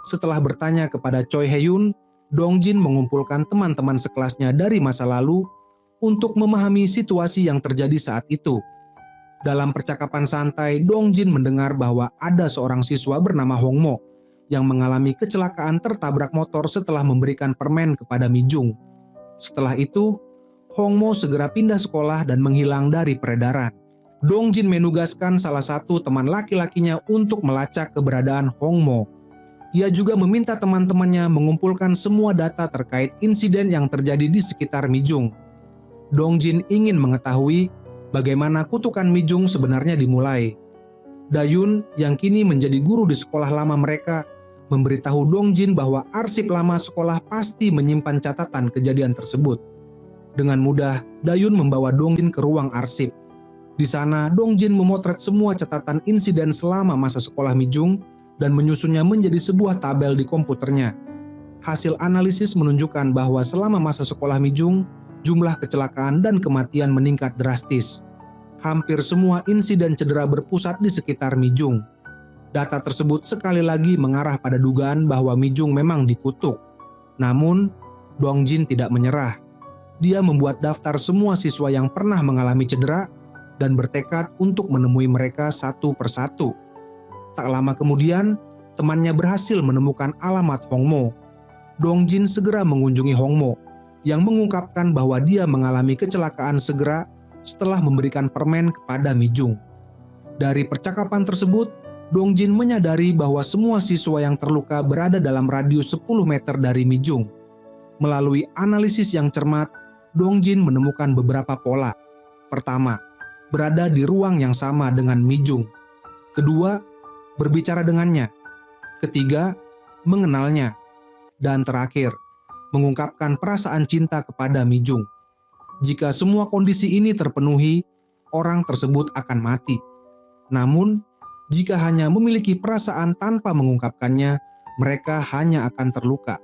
Setelah bertanya kepada Choi Hyun, Dongjin mengumpulkan teman-teman sekelasnya dari masa lalu untuk memahami situasi yang terjadi saat itu. Dalam percakapan santai, Dongjin mendengar bahwa ada seorang siswa bernama Hongmo yang mengalami kecelakaan tertabrak motor setelah memberikan permen kepada Mi-jung. Setelah itu, Hongmo segera pindah sekolah dan menghilang dari peredaran. Dongjin menugaskan salah satu teman laki-lakinya untuk melacak keberadaan Hongmo. Ia juga meminta teman-temannya mengumpulkan semua data terkait insiden yang terjadi di sekitar Mi-jung. Dongjin ingin mengetahui bagaimana kutukan Mi-jung sebenarnya dimulai. Dayun yang kini menjadi guru di sekolah lama mereka memberitahu Dongjin bahwa arsip lama sekolah pasti menyimpan catatan kejadian tersebut. Dengan mudah, Dayun membawa Dongjin ke ruang arsip. Di sana, Dongjin memotret semua catatan insiden selama masa sekolah Mi-jung dan menyusunnya menjadi sebuah tabel di komputernya. Hasil analisis menunjukkan bahwa selama masa sekolah Mi-jung, jumlah kecelakaan dan kematian meningkat drastis. Hampir semua insiden cedera berpusat di sekitar Mi-jung. Data tersebut sekali lagi mengarah pada dugaan bahwa Mi-jung memang dikutuk. Namun, Dongjin tidak menyerah. Dia membuat daftar semua siswa yang pernah mengalami cedera dan bertekad untuk menemui mereka satu persatu. Tak lama kemudian, temannya berhasil menemukan alamat Hongmo. Dongjin segera mengunjungi Hongmo, yang mengungkapkan bahwa dia mengalami kecelakaan segera setelah memberikan permen kepada Mi-jung. Dari percakapan tersebut, Dongjin menyadari bahwa semua siswa yang terluka berada dalam radius 10 meter dari Mi-jung. Melalui analisis yang cermat, Dongjin menemukan beberapa pola. Pertama, berada di ruang yang sama dengan Mi-jung. Kedua, berbicara dengannya. Ketiga, mengenalnya. Dan terakhir, mengungkapkan perasaan cinta kepada Mi-jung. Jika semua kondisi ini terpenuhi, orang tersebut akan mati. Namun, jika hanya memiliki perasaan tanpa mengungkapkannya, mereka hanya akan terluka.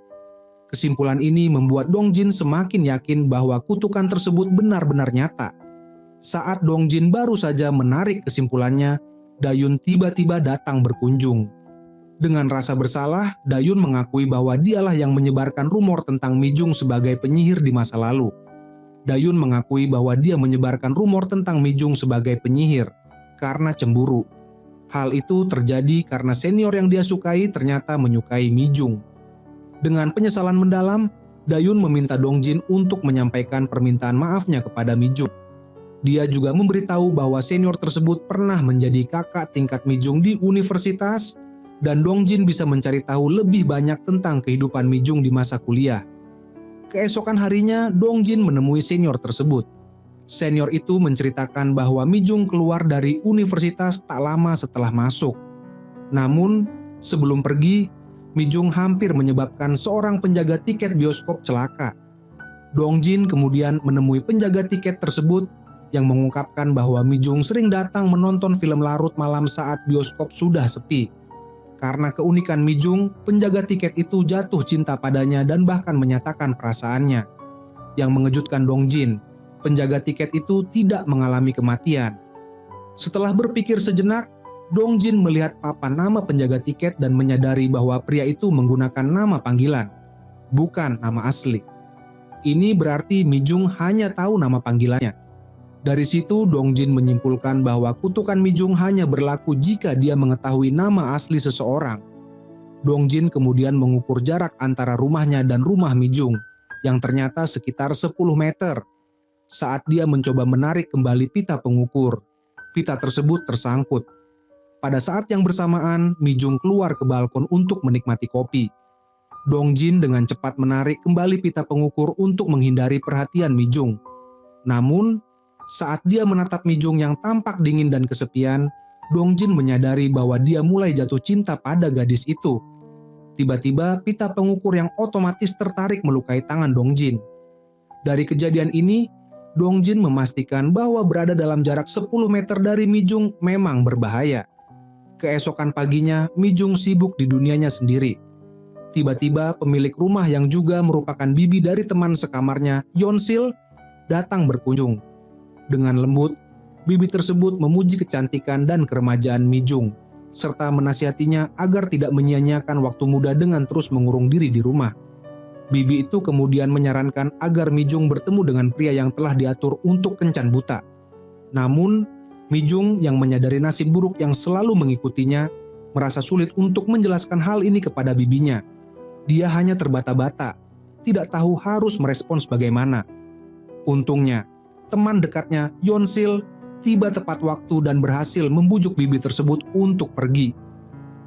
Kesimpulan ini membuat Dongjin semakin yakin bahwa kutukan tersebut benar-benar nyata. Saat Dongjin baru saja menarik kesimpulannya, Dayun tiba-tiba datang berkunjung. Dengan rasa bersalah, Dayun mengakui bahwa dialah yang menyebarkan rumor tentang Mi-jung sebagai penyihir di masa lalu. Dayun mengakui bahwa dia menyebarkan rumor tentang Mi-jung sebagai penyihir karena cemburu. Hal itu terjadi karena senior yang dia sukai ternyata menyukai Mi-jung. Dengan penyesalan mendalam, Dayun meminta Dongjin untuk menyampaikan permintaan maafnya kepada Mi-jung. Dia juga memberitahu bahwa senior tersebut pernah menjadi kakak tingkat Mi-jung di universitas dan Dongjin bisa mencari tahu lebih banyak tentang kehidupan Mi-jung di masa kuliah. Keesokan harinya, Dongjin menemui senior tersebut. Senior itu menceritakan bahwa Mi-jung keluar dari universitas tak lama setelah masuk. Namun, sebelum pergi, Mi-jung hampir menyebabkan seorang penjaga tiket bioskop celaka. Dongjin kemudian menemui penjaga tiket tersebut yang mengungkapkan bahwa Mi-jung sering datang menonton film larut malam saat bioskop sudah sepi. Karena keunikan Mi-jung, penjaga tiket itu jatuh cinta padanya dan bahkan menyatakan perasaannya. Yang mengejutkan Dongjin, penjaga tiket itu tidak mengalami kematian. Setelah berpikir sejenak, Dongjin melihat papan nama penjaga tiket dan menyadari bahwa pria itu menggunakan nama panggilan, bukan nama asli. Ini berarti Mi-jung hanya tahu nama panggilannya. Dari situ Dongjin menyimpulkan bahwa kutukan Mijung hanya berlaku jika dia mengetahui nama asli seseorang. Dongjin kemudian mengukur jarak antara rumahnya dan rumah Mijung, yang ternyata sekitar 10 meter. Saat dia mencoba menarik kembali pita pengukur, pita tersebut tersangkut. Pada saat yang bersamaan, Mijung keluar ke balkon untuk menikmati kopi. Dongjin dengan cepat menarik kembali pita pengukur untuk menghindari perhatian Mijung. Namun, saat dia menatap Mijung yang tampak dingin dan kesepian, Dongjin menyadari bahwa dia mulai jatuh cinta pada gadis itu. Tiba-tiba, pita pengukur yang otomatis tertarik melukai tangan Dongjin. Dari kejadian ini, Dongjin memastikan bahwa berada dalam jarak 10 meter dari Mijung memang berbahaya. Keesokan paginya, Mijung sibuk di dunianya sendiri. Tiba-tiba pemilik rumah yang juga merupakan bibi dari teman sekamarnya, Yeonsil, datang berkunjung. Dengan lembut, bibi tersebut memuji kecantikan dan keremajaan Mijung, serta menasihatinya agar tidak menyia-nyiakan waktu muda dengan terus mengurung diri di rumah. Bibi itu kemudian menyarankan agar Mijung bertemu dengan pria yang telah diatur untuk kencan buta. Namun, Mijung yang menyadari nasib buruk yang selalu mengikutinya, merasa sulit untuk menjelaskan hal ini kepada bibinya. Dia hanya terbata-bata, tidak tahu harus merespons bagaimana. Untungnya, teman dekatnya, Yeonsil, tiba tepat waktu dan berhasil membujuk bibi tersebut untuk pergi.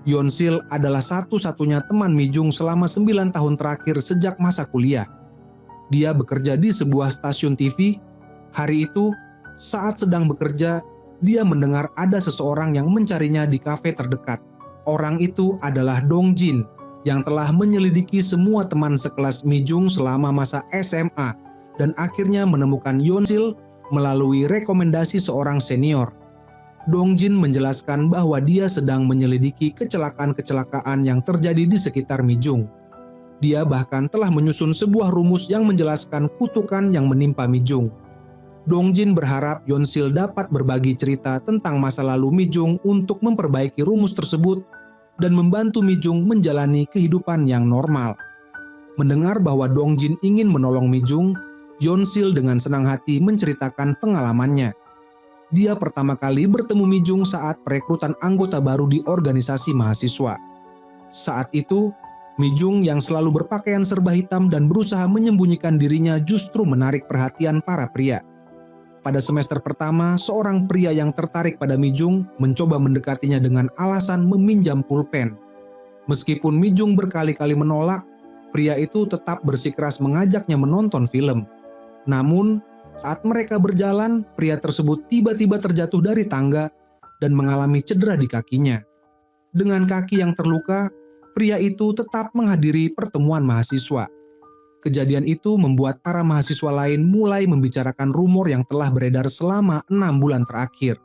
Yeonsil adalah satu-satunya teman Mijung selama 9 tahun terakhir sejak masa kuliah. Dia bekerja di sebuah stasiun TV. Hari itu, saat sedang bekerja, dia mendengar ada seseorang yang mencarinya di kafe terdekat. Orang itu adalah Dongjin yang telah menyelidiki semua teman sekelas Mijung selama masa SMA dan akhirnya menemukan Yeonsil melalui rekomendasi seorang senior. Dongjin menjelaskan bahwa dia sedang menyelidiki kecelakaan-kecelakaan yang terjadi di sekitar Mijung. Dia bahkan telah menyusun sebuah rumus yang menjelaskan kutukan yang menimpa Mijung. Dongjin berharap Yeonsil dapat berbagi cerita tentang masa lalu Mijung untuk memperbaiki rumus tersebut dan membantu Mijung menjalani kehidupan yang normal. Mendengar bahwa Dongjin ingin menolong Mijung, Yeonsil dengan senang hati menceritakan pengalamannya. Dia pertama kali bertemu Mijung saat perekrutan anggota baru di organisasi mahasiswa. Saat itu, Mijung yang selalu berpakaian serba hitam dan berusaha menyembunyikan dirinya justru menarik perhatian para pria. Pada semester pertama, seorang pria yang tertarik pada Mijung mencoba mendekatinya dengan alasan meminjam pulpen. Meskipun Mijung berkali-kali menolak, pria itu tetap bersikeras mengajaknya menonton film. Namun, saat mereka berjalan, pria tersebut tiba-tiba terjatuh dari tangga dan mengalami cedera di kakinya. Dengan kaki yang terluka, pria itu tetap menghadiri pertemuan mahasiswa. Kejadian itu membuat para mahasiswa lain mulai membicarakan rumor yang telah beredar selama 6 bulan terakhir,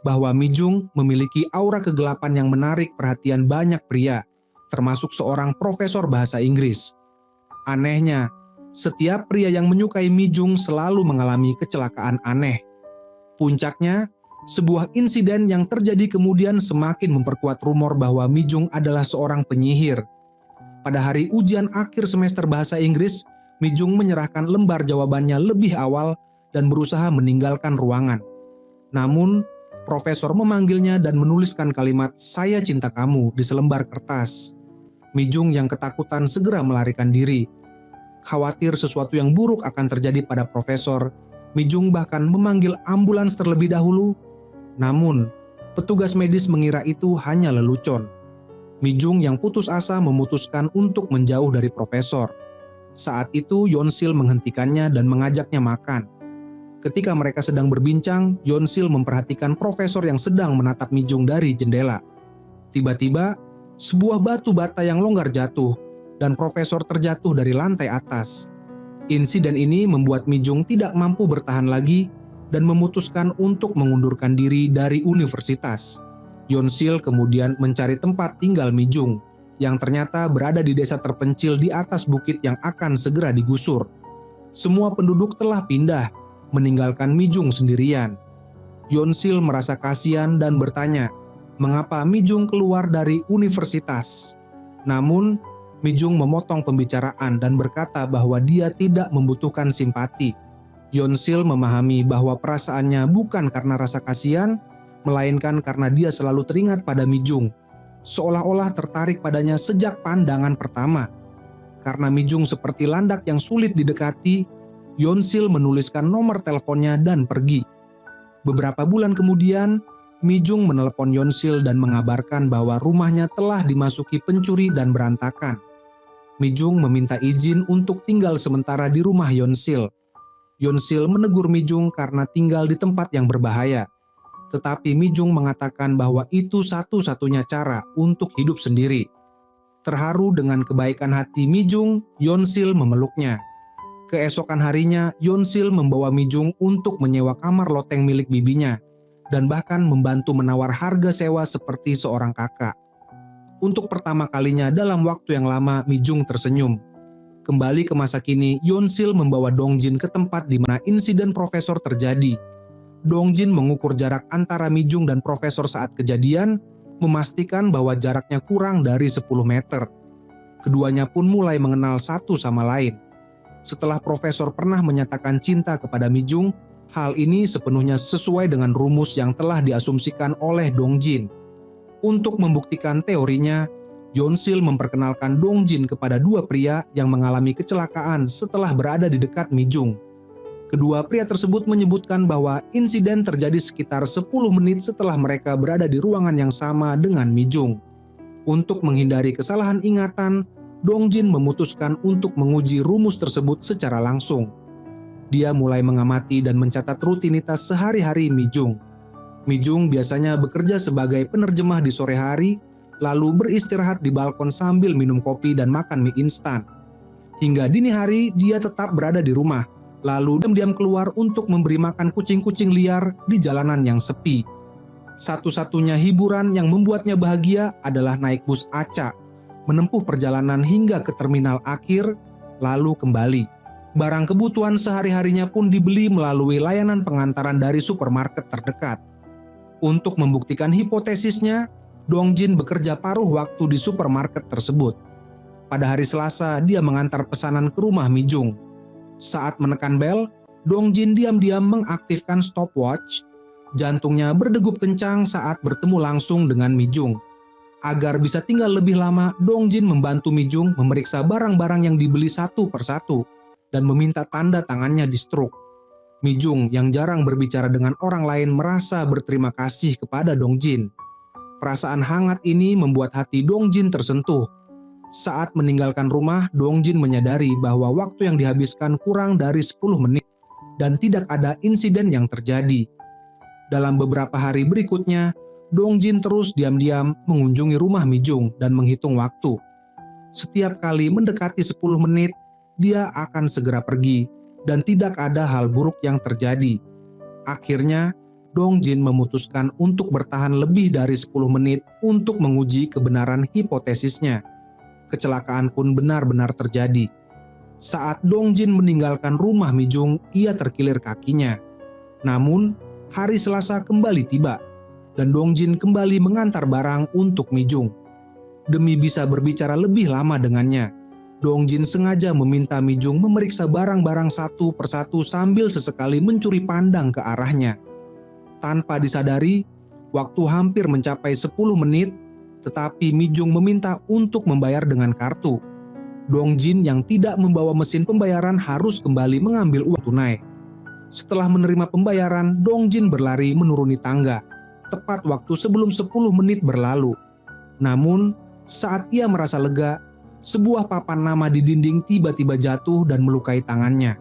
bahwa Mijung memiliki aura kegelapan yang menarik perhatian banyak pria, termasuk seorang profesor bahasa Inggris. Anehnya, setiap pria yang menyukai Mijung selalu mengalami kecelakaan aneh. Puncaknya, sebuah insiden yang terjadi kemudian semakin memperkuat rumor bahwa Mijung adalah seorang penyihir. Pada hari ujian akhir semester bahasa Inggris, Mijung menyerahkan lembar jawabannya lebih awal dan berusaha meninggalkan ruangan. Namun, profesor memanggilnya dan menuliskan kalimat "Saya cinta kamu" di selembar kertas. Mijung yang ketakutan segera melarikan diri. Khawatir sesuatu yang buruk akan terjadi pada profesor, Mijung bahkan memanggil ambulans terlebih dahulu. Namun, petugas medis mengira itu hanya lelucon. Mijung yang putus asa memutuskan untuk menjauh dari profesor. Saat itu Yeonsil menghentikannya dan mengajaknya makan. Ketika mereka sedang berbincang, Yeonsil memperhatikan profesor yang sedang menatap Mijung dari jendela. Tiba-tiba, sebuah batu bata yang longgar jatuh dan profesor terjatuh dari lantai atas. Insiden ini membuat Mijung tidak mampu bertahan lagi dan memutuskan untuk mengundurkan diri dari universitas. Yeonsil kemudian mencari tempat tinggal Mijung, yang ternyata berada di desa terpencil di atas bukit yang akan segera digusur. Semua penduduk telah pindah, meninggalkan Mijung sendirian. Yeonsil merasa kasihan dan bertanya, mengapa Mijung keluar dari universitas. Namun, Mijung memotong pembicaraan dan berkata bahwa dia tidak membutuhkan simpati. Yonsil memahami bahwa perasaannya bukan karena rasa kasihan, melainkan karena dia selalu teringat pada Mijung, seolah-olah tertarik padanya sejak pandangan pertama. Karena Mijung seperti landak yang sulit didekati, Yonsil menuliskan nomor teleponnya dan pergi. Beberapa bulan kemudian, Mijung menelepon Yonsil dan mengabarkan bahwa rumahnya telah dimasuki pencuri dan berantakan. Mijung meminta izin untuk tinggal sementara di rumah Yonsil. Yonsil menegur Mijung karena tinggal di tempat yang berbahaya. Tetapi Mijung mengatakan bahwa itu satu-satunya cara untuk hidup sendiri. Terharu dengan kebaikan hati Mijung, Yonsil memeluknya. Keesokan harinya, Yonsil membawa Mijung untuk menyewa kamar loteng milik bibinya, dan bahkan membantu menawar harga sewa seperti seorang kakak. Untuk pertama kalinya dalam waktu yang lama, Mijung tersenyum. Kembali ke masa kini, Yonsil membawa Dongjin ke tempat di mana insiden profesor terjadi. Dongjin mengukur jarak antara Mijung dan profesor saat kejadian, memastikan bahwa jaraknya kurang dari 10 meter. Keduanya pun mulai mengenal satu sama lain. Setelah profesor pernah menyatakan cinta kepada Mijung, hal ini sepenuhnya sesuai dengan rumus yang telah diasumsikan oleh Dongjin. Untuk membuktikan teorinya, Yonsil memperkenalkan Dongjin kepada dua pria yang mengalami kecelakaan setelah berada di dekat Mijung. Kedua pria tersebut menyebutkan bahwa insiden terjadi sekitar 10 menit setelah mereka berada di ruangan yang sama dengan Mijung. Untuk menghindari kesalahan ingatan, Dongjin memutuskan untuk menguji rumus tersebut secara langsung. Dia mulai mengamati dan mencatat rutinitas sehari-hari Mijung. Mijung biasanya bekerja sebagai penerjemah di sore hari, lalu beristirahat di balkon sambil minum kopi dan makan mie instan. Hingga dini hari dia tetap berada di rumah, lalu diam-diam keluar untuk memberi makan kucing-kucing liar di jalanan yang sepi. Satu-satunya hiburan yang membuatnya bahagia adalah naik bus acak, menempuh perjalanan hingga ke terminal akhir, lalu kembali. Barang kebutuhan sehari-harinya pun dibeli melalui layanan pengantaran dari supermarket terdekat. Untuk membuktikan hipotesisnya, Dongjin bekerja paruh waktu di supermarket tersebut. Pada hari Selasa, dia mengantar pesanan ke rumah Mijung. Saat menekan bel, Dongjin diam-diam mengaktifkan stopwatch. Jantungnya berdegup kencang saat bertemu langsung dengan Mijung. Agar bisa tinggal lebih lama, Dongjin membantu Mijung memeriksa barang-barang yang dibeli satu persatu dan meminta tanda tangannya di struk. Mijung yang jarang berbicara dengan orang lain merasa berterima kasih kepada Dongjin. Perasaan hangat ini membuat hati Dongjin tersentuh. Saat meninggalkan rumah, Dongjin menyadari bahwa waktu yang dihabiskan kurang dari 10 menit dan tidak ada insiden yang terjadi. Dalam beberapa hari berikutnya, Dongjin terus diam-diam mengunjungi rumah Mijung dan menghitung waktu. Setiap kali mendekati 10 menit, dia akan segera pergi dan tidak ada hal buruk yang terjadi. Akhirnya, Dongjin memutuskan untuk bertahan lebih dari 10 menit untuk menguji kebenaran hipotesisnya. Kecelakaan pun benar-benar terjadi. Saat Dongjin meninggalkan rumah Mijung, ia terkilir kakinya. Namun, hari Selasa kembali tiba, dan Dongjin kembali mengantar barang untuk Mijung. Demi bisa berbicara lebih lama dengannya, Dongjin sengaja meminta Mijung memeriksa barang-barang satu persatu sambil sesekali mencuri pandang ke arahnya. Tanpa disadari, waktu hampir mencapai 10 menit, tetapi Mijung meminta untuk membayar dengan kartu. Dongjin yang tidak membawa mesin pembayaran harus kembali mengambil uang tunai. Setelah menerima pembayaran, Dongjin berlari menuruni tangga, tepat waktu sebelum 10 menit berlalu. Namun, saat ia merasa lega, sebuah papan nama di dinding tiba-tiba jatuh dan melukai tangannya.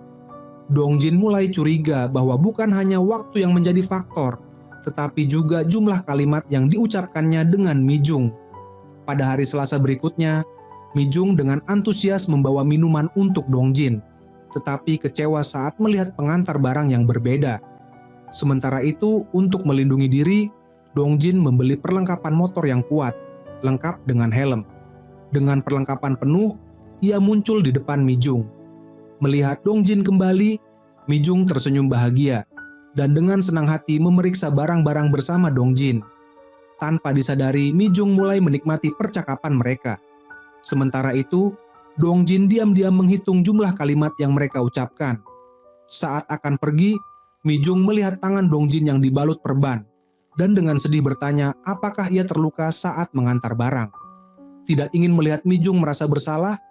Dongjin mulai curiga bahwa bukan hanya waktu yang menjadi faktor, tetapi juga jumlah kalimat yang diucapkannya dengan Mijung. Pada hari Selasa berikutnya, Mijung dengan antusias membawa minuman untuk Dongjin, tetapi kecewa saat melihat pengantar barang yang berbeda. Sementara itu, untuk melindungi diri, Dongjin membeli perlengkapan motor yang kuat, lengkap dengan helm. Dengan perlengkapan penuh, ia muncul di depan Mijung. Melihat Dongjin kembali, Mijung tersenyum bahagia dan dengan senang hati memeriksa barang-barang bersama Dongjin. Tanpa disadari, Mijung mulai menikmati percakapan mereka. Sementara itu, Dongjin diam-diam menghitung jumlah kalimat yang mereka ucapkan. Saat akan pergi, Mi Jung melihat tangan Dongjin yang dibalut perban dan dengan sedih bertanya apakah ia terluka saat mengantar barang. Tidak ingin melihat Mi Jung merasa bersalah,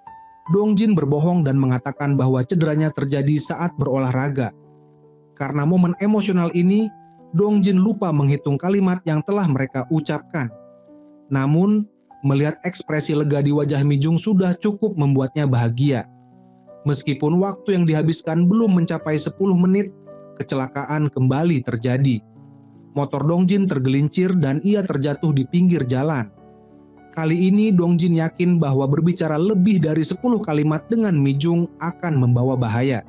Dongjin berbohong dan mengatakan bahwa cederanya terjadi saat berolahraga. Karena momen emosional ini, Dongjin lupa menghitung kalimat yang telah mereka ucapkan. Namun, melihat ekspresi lega di wajah Mi Jung sudah cukup membuatnya bahagia. Meskipun waktu yang dihabiskan belum mencapai 10 menit, kecelakaan kembali terjadi. Motor Dongjin tergelincir dan ia terjatuh di pinggir jalan. Kali ini Dongjin yakin bahwa berbicara lebih dari 10 kalimat dengan Mi Jung akan membawa bahaya.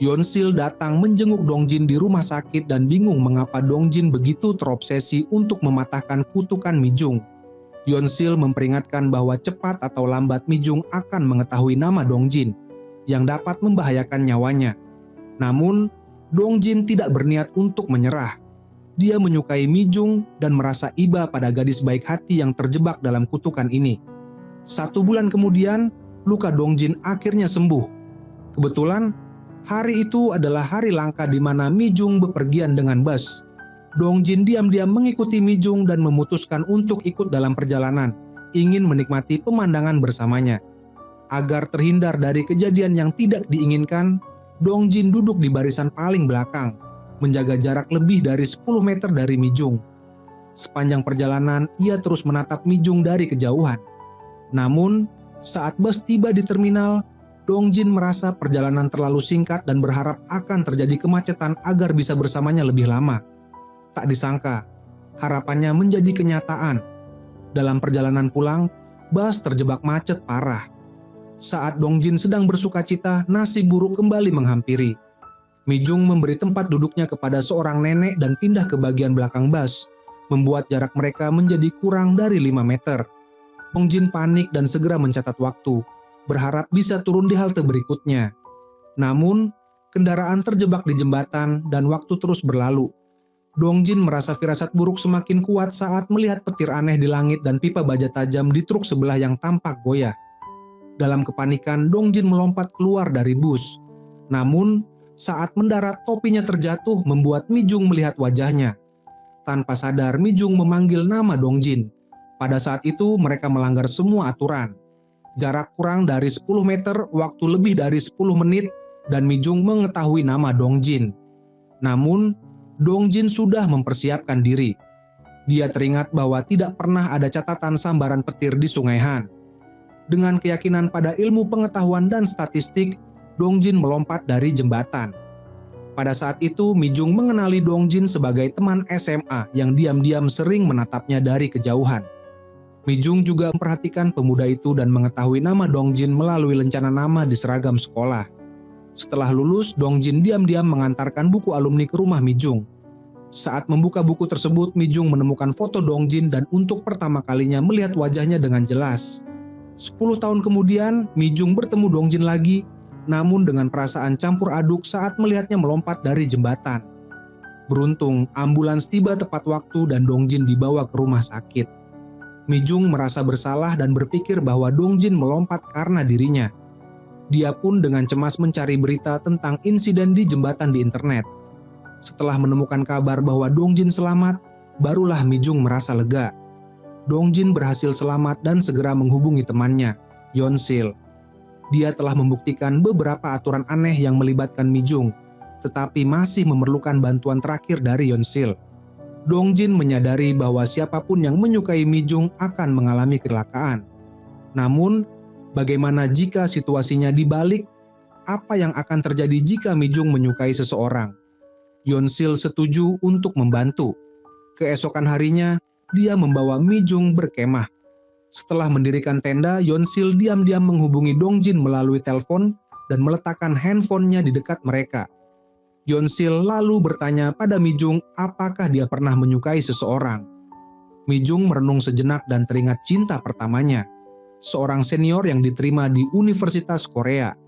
Yeonsil datang menjenguk Dongjin di rumah sakit dan bingung mengapa Dongjin begitu terobsesi untuk mematahkan kutukan Mi Jung. Yeonsil memperingatkan bahwa cepat atau lambat Mi Jung akan mengetahui nama Dongjin yang dapat membahayakan nyawanya. Namun, Dongjin tidak berniat untuk menyerah. Dia menyukai Mi Jung dan merasa iba pada gadis baik hati yang terjebak dalam kutukan ini. 1 bulan kemudian, luka Dongjin akhirnya sembuh. Kebetulan, hari itu adalah hari langka di mana Mi Jung bepergian dengan bus. Dongjin diam-diam mengikuti Mi Jung dan memutuskan untuk ikut dalam perjalanan, ingin menikmati pemandangan bersamanya. Agar terhindar dari kejadian yang tidak diinginkan, Dongjin duduk di barisan paling belakang, menjaga jarak lebih dari 10 meter dari Mi Jung. Sepanjang perjalanan, ia terus menatap Mi Jung dari kejauhan. Namun, saat bus tiba di terminal, Dongjin merasa perjalanan terlalu singkat dan berharap akan terjadi kemacetan agar bisa bersamanya lebih lama. Tak disangka, harapannya menjadi kenyataan. Dalam perjalanan pulang, bus terjebak macet parah. Saat Dongjin sedang bersukacita, nasib buruk kembali menghampiri. Mi Jung memberi tempat duduknya kepada seorang nenek dan pindah ke bagian belakang bus, membuat jarak mereka menjadi kurang dari 5 meter. Dongjin panik dan segera mencatat waktu, berharap bisa turun di halte berikutnya. Namun, kendaraan terjebak di jembatan dan waktu terus berlalu. Dongjin merasa firasat buruk semakin kuat saat melihat petir aneh di langit dan pipa baja tajam di truk sebelah yang tampak goyah. Dalam kepanikan, Dongjin melompat keluar dari bus. Namun, saat mendarat topinya terjatuh membuat Mi Jung melihat wajahnya. Tanpa sadar, Mi Jung memanggil nama Dongjin. Pada saat itu mereka melanggar semua aturan. Jarak kurang dari 10 meter, waktu lebih dari 10 menit, dan Mi Jung mengetahui nama Dongjin. Namun, Dongjin sudah mempersiapkan diri. Dia teringat bahwa tidak pernah ada catatan sambaran petir di Sungai Han. Dengan keyakinan pada ilmu pengetahuan dan statistik, Dongjin melompat dari jembatan. Pada saat itu, Mi Jung mengenali Dongjin sebagai teman SMA yang diam-diam sering menatapnya dari kejauhan. Mi Jung juga memperhatikan pemuda itu dan mengetahui nama Dongjin melalui lencana nama di seragam sekolah. Setelah lulus, Dongjin diam-diam mengantarkan buku alumni ke rumah Mi Jung. Saat membuka buku tersebut, Mi Jung menemukan foto Dongjin dan untuk pertama kalinya melihat wajahnya dengan jelas. 10 tahun kemudian, Mi Jung bertemu Dongjin lagi, namun dengan perasaan campur aduk saat melihatnya melompat dari jembatan. Beruntung, ambulans tiba tepat waktu dan Dongjin dibawa ke rumah sakit. Mi Jung merasa bersalah dan berpikir bahwa Dongjin melompat karena dirinya. Dia pun dengan cemas mencari berita tentang insiden di jembatan di internet. Setelah menemukan kabar bahwa Dongjin selamat, barulah Mi Jung merasa lega. Dongjin berhasil selamat dan segera menghubungi temannya, Yeonsil. Dia telah membuktikan beberapa aturan aneh yang melibatkan Mi Jung, tetapi masih memerlukan bantuan terakhir dari Yeonsil. Dongjin menyadari bahwa siapapun yang menyukai Mi Jung akan mengalami kecelakaan. Namun, bagaimana jika situasinya dibalik? Apa yang akan terjadi jika Mi Jung menyukai seseorang? Yeonsil setuju untuk membantu. Keesokan harinya, dia membawa Mi Jung berkemah. Setelah mendirikan tenda, Yeonsil diam-diam menghubungi Dongjin melalui telepon dan meletakkan handphonenya di dekat mereka. Yeonsil lalu bertanya pada Mi Jung apakah dia pernah menyukai seseorang. Mi Jung merenung sejenak dan teringat cinta pertamanya, seorang senior yang diterima di Universitas Korea.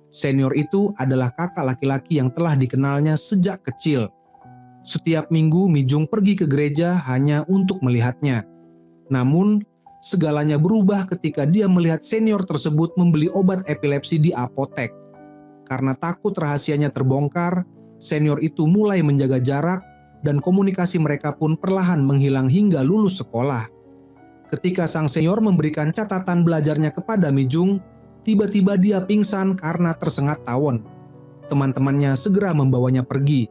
Senior itu adalah kakak laki-laki yang telah dikenalnya sejak kecil. Setiap minggu Mi Jung pergi ke gereja hanya untuk melihatnya. Namun, segalanya berubah ketika dia melihat senior tersebut membeli obat epilepsi di apotek. Karena takut rahasianya terbongkar, senior itu mulai menjaga jarak dan komunikasi mereka pun perlahan menghilang hingga lulus sekolah. Ketika sang senior memberikan catatan belajarnya kepada Mi Jung, tiba-tiba dia pingsan karena tersengat tawon. Teman-temannya segera membawanya pergi.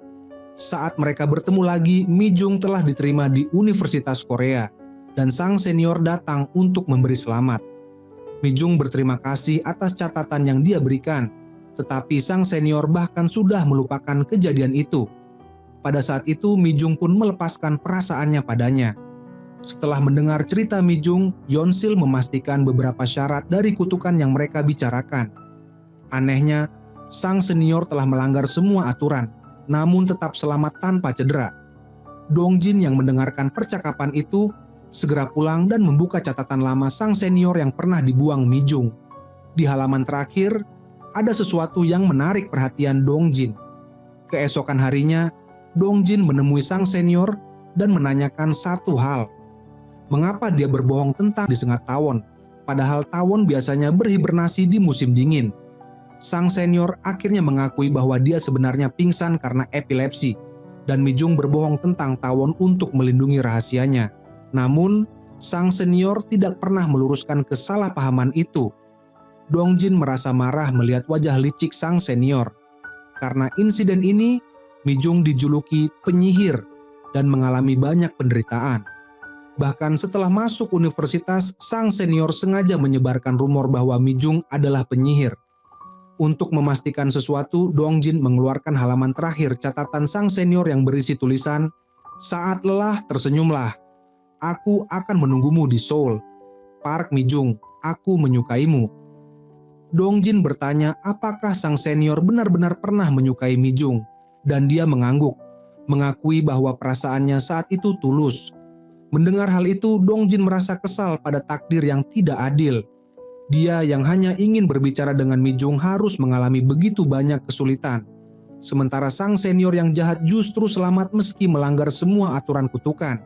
Saat mereka bertemu lagi, Mi Jung telah diterima di Universitas Korea dan sang senior datang untuk memberi selamat. Mi Jung berterima kasih atas catatan yang dia berikan, tetapi sang senior bahkan sudah melupakan kejadian itu. Pada saat itu, Mi Jung pun melepaskan perasaannya padanya. Setelah mendengar cerita Mi Jung, Yeonsil memastikan beberapa syarat dari kutukan yang mereka bicarakan. Anehnya, sang senior telah melanggar semua aturan, namun tetap selamat tanpa cedera. Dongjin yang mendengarkan percakapan itu segera pulang dan membuka catatan lama sang senior yang pernah dibuang Mi Jung. Di halaman terakhir, ada sesuatu yang menarik perhatian Dongjin. Keesokan harinya, Dongjin menemui sang senior dan menanyakan satu hal. Mengapa dia berbohong tentang disengat tawon, padahal tawon biasanya berhibernasi di musim dingin. Sang senior akhirnya mengakui bahwa dia sebenarnya pingsan karena epilepsi, dan Mi Jung berbohong tentang tawon untuk melindungi rahasianya. Namun, sang senior tidak pernah meluruskan kesalahpahaman itu. Dongjin merasa marah melihat wajah licik sang senior. Karena insiden ini, Mi Jung dijuluki penyihir dan mengalami banyak penderitaan. Bahkan setelah masuk universitas, sang senior sengaja menyebarkan rumor bahwa Mi Jung adalah penyihir. Untuk memastikan sesuatu, Dongjin mengeluarkan halaman terakhir catatan sang senior yang berisi tulisan, "Saat lelah tersenyumlah. Aku akan menunggumu di Seoul. Park Mi Jung, aku menyukaimu." Dongjin bertanya apakah sang senior benar-benar pernah menyukai Mi Jung, dan dia mengangguk, mengakui bahwa perasaannya saat itu tulus. Mendengar hal itu, Dongjin merasa kesal pada takdir yang tidak adil. Dia yang hanya ingin berbicara dengan Mi Jung harus mengalami begitu banyak kesulitan. Sementara sang senior yang jahat justru selamat meski melanggar semua aturan kutukan.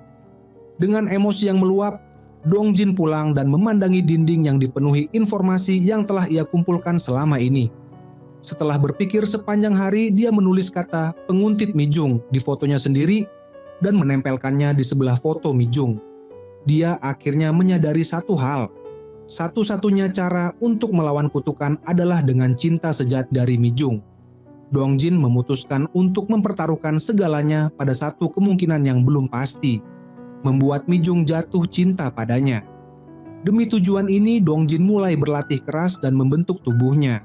Dengan emosi yang meluap, Dongjin pulang dan memandangi dinding yang dipenuhi informasi yang telah ia kumpulkan selama ini. Setelah berpikir sepanjang hari, dia menulis kata penguntit Mi Jung di fotonya sendiri dan menempelkannya di sebelah foto Mi Jung. Dia akhirnya menyadari satu hal. Satu-satunya cara untuk melawan kutukan adalah dengan cinta sejati dari Mi Jung. Dongjin memutuskan untuk mempertaruhkan segalanya pada satu kemungkinan yang belum pasti, membuat Mi Jung jatuh cinta padanya. Demi tujuan ini, Dongjin mulai berlatih keras dan membentuk tubuhnya.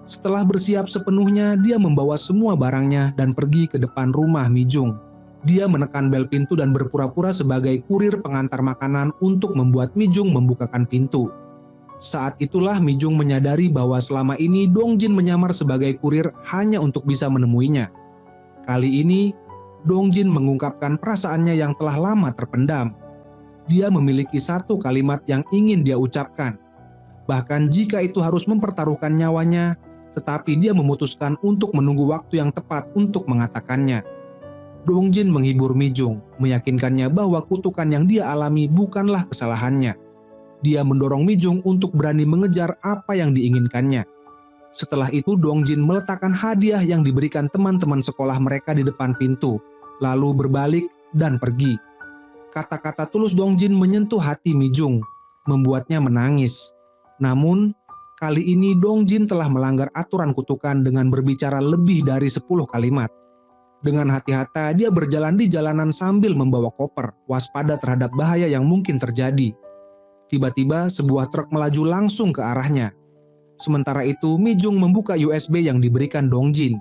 Setelah bersiap sepenuhnya, dia membawa semua barangnya dan pergi ke depan rumah Mi Jung. Dia menekan bel pintu dan berpura-pura sebagai kurir pengantar makanan untuk membuat Mi Jung membukakan pintu. Saat itulah Mi Jung menyadari bahwa selama ini Dongjin menyamar sebagai kurir hanya untuk bisa menemuinya. Kali ini, Dongjin mengungkapkan perasaannya yang telah lama terpendam. Dia memiliki satu kalimat yang ingin dia ucapkan. Bahkan jika itu harus mempertaruhkan nyawanya, tetapi dia memutuskan untuk menunggu waktu yang tepat untuk mengatakannya. Dongjin menghibur Mi Jung, meyakinkannya bahwa kutukan yang dia alami bukanlah kesalahannya. Dia mendorong Mi Jung untuk berani mengejar apa yang diinginkannya. Setelah itu, Dongjin meletakkan hadiah yang diberikan teman-teman sekolah mereka di depan pintu, lalu berbalik dan pergi. Kata-kata tulus Dongjin menyentuh hati Mi Jung, membuatnya menangis. Namun, kali ini Dongjin telah melanggar aturan kutukan dengan berbicara lebih dari 10 kalimat. Dengan hati-hati, dia berjalan di jalanan sambil membawa koper, waspada terhadap bahaya yang mungkin terjadi. Tiba-tiba, sebuah truk melaju langsung ke arahnya. Sementara itu, Mi Jung membuka USB yang diberikan Dongjin.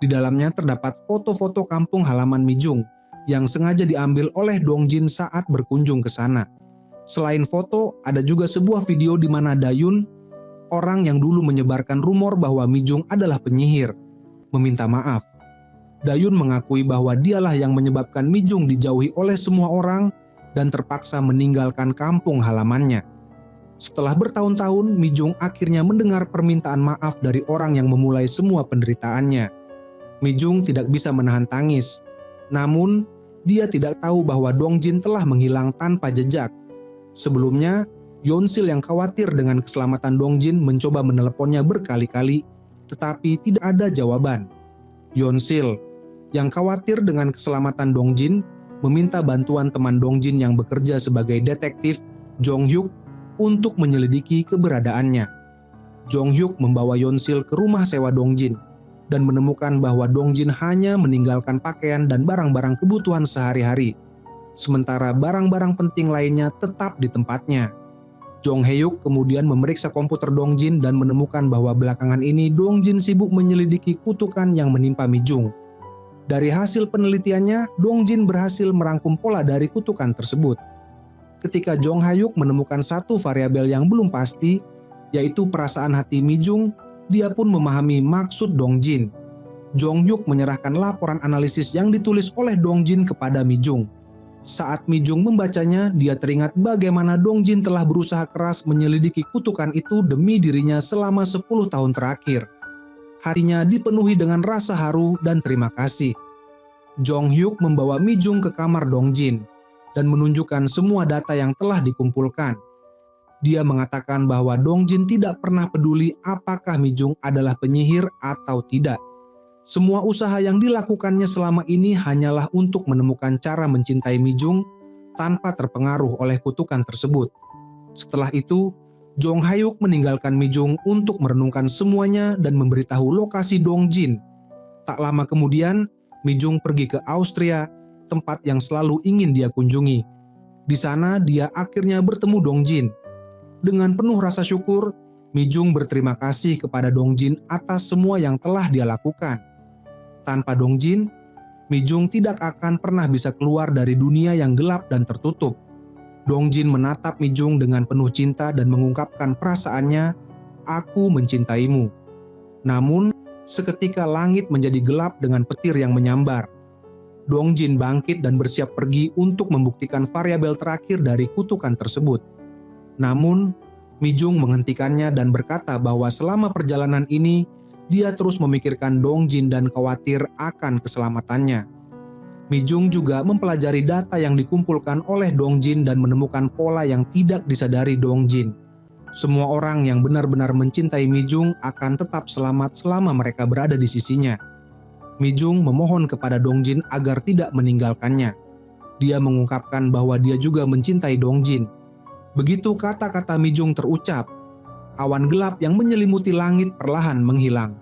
Di dalamnya terdapat foto-foto kampung halaman Mi Jung yang sengaja diambil oleh Dongjin saat berkunjung ke sana. Selain foto, ada juga sebuah video di mana Dayun, orang yang dulu menyebarkan rumor bahwa Mi Jung adalah penyihir, meminta maaf. Dayun mengakui bahwa dialah yang menyebabkan Mi Jung dijauhi oleh semua orang dan terpaksa meninggalkan kampung halamannya. Setelah bertahun-tahun, Mi Jung akhirnya mendengar permintaan maaf dari orang yang memulai semua penderitaannya. Mi Jung tidak bisa menahan tangis. Namun, dia tidak tahu bahwa Dongjin telah menghilang tanpa jejak. Sebelumnya, Yeonsil yang khawatir dengan keselamatan Dongjin mencoba meneleponnya berkali-kali, tetapi tidak ada jawaban. Yeonsil, yang khawatir dengan keselamatan Dongjin, meminta bantuan teman Dongjin yang bekerja sebagai detektif, Jong-hyuk, untuk menyelidiki keberadaannya. Jong-hyuk membawa Yeonsil ke rumah sewa Dongjin dan menemukan bahwa Dongjin hanya meninggalkan pakaian dan barang-barang kebutuhan sehari-hari, sementara barang-barang penting lainnya tetap di tempatnya. Jong Hae-yuk kemudian memeriksa komputer Dongjin dan menemukan bahwa belakangan ini Dongjin sibuk menyelidiki kutukan yang menimpa Mi-jung. Dari hasil penelitiannya, Dongjin berhasil merangkum pola dari kutukan tersebut. Ketika Jong Hae-yuk menemukan satu variabel yang belum pasti, yaitu perasaan hati Mi-jung, dia pun memahami maksud Dongjin. Jong-hyuk menyerahkan laporan analisis yang ditulis oleh Dongjin kepada Mi-jung. Saat Mi-jung membacanya, dia teringat bagaimana Dongjin telah berusaha keras menyelidiki kutukan itu demi dirinya selama 10 tahun terakhir. Hatinya dipenuhi dengan rasa haru dan terima kasih. Jong-hyuk membawa Mi-jung ke kamar Dongjin dan menunjukkan semua data yang telah dikumpulkan. Dia mengatakan bahwa Dongjin tidak pernah peduli apakah Mi-jung adalah penyihir atau tidak. Semua usaha yang dilakukannya selama ini hanyalah untuk menemukan cara mencintai Mi-jung tanpa terpengaruh oleh kutukan tersebut. Setelah itu, Jong Hae-yuk meninggalkan Mi-jung untuk merenungkan semuanya dan memberitahu lokasi Dongjin. Tak lama kemudian, Mi-jung pergi ke Austria, tempat yang selalu ingin dia kunjungi. Di sana, dia akhirnya bertemu Dongjin. Dengan penuh rasa syukur, Mi-jung berterima kasih kepada Dongjin atas semua yang telah dia lakukan. Tanpa Dongjin, Mi-jung tidak akan pernah bisa keluar dari dunia yang gelap dan tertutup. Dongjin menatap Mi-jung dengan penuh cinta dan mengungkapkan perasaannya, "Aku mencintaimu." Namun, seketika langit menjadi gelap dengan petir yang menyambar. Dongjin bangkit dan bersiap pergi untuk membuktikan variabel terakhir dari kutukan tersebut. Namun, Mi-jung menghentikannya dan berkata bahwa selama perjalanan ini, dia terus memikirkan Dongjin dan khawatir akan keselamatannya. Mi-jung juga mempelajari data yang dikumpulkan oleh Dongjin dan menemukan pola yang tidak disadari Dongjin. Semua orang yang benar-benar mencintai Mi-jung akan tetap selamat selama mereka berada di sisinya. Mi-jung memohon kepada Dongjin agar tidak meninggalkannya. Dia mengungkapkan bahwa dia juga mencintai Dongjin. Begitu kata-kata Mi-jung terucap, awan gelap yang menyelimuti langit perlahan menghilang.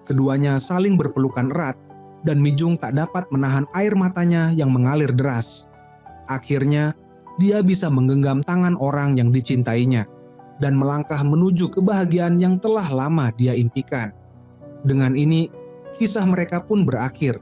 Keduanya saling berpelukan erat dan Mi-jung tak dapat menahan air matanya yang mengalir deras. Akhirnya, dia bisa menggenggam tangan orang yang dicintainya dan melangkah menuju kebahagiaan yang telah lama dia impikan. Dengan ini, kisah mereka pun berakhir.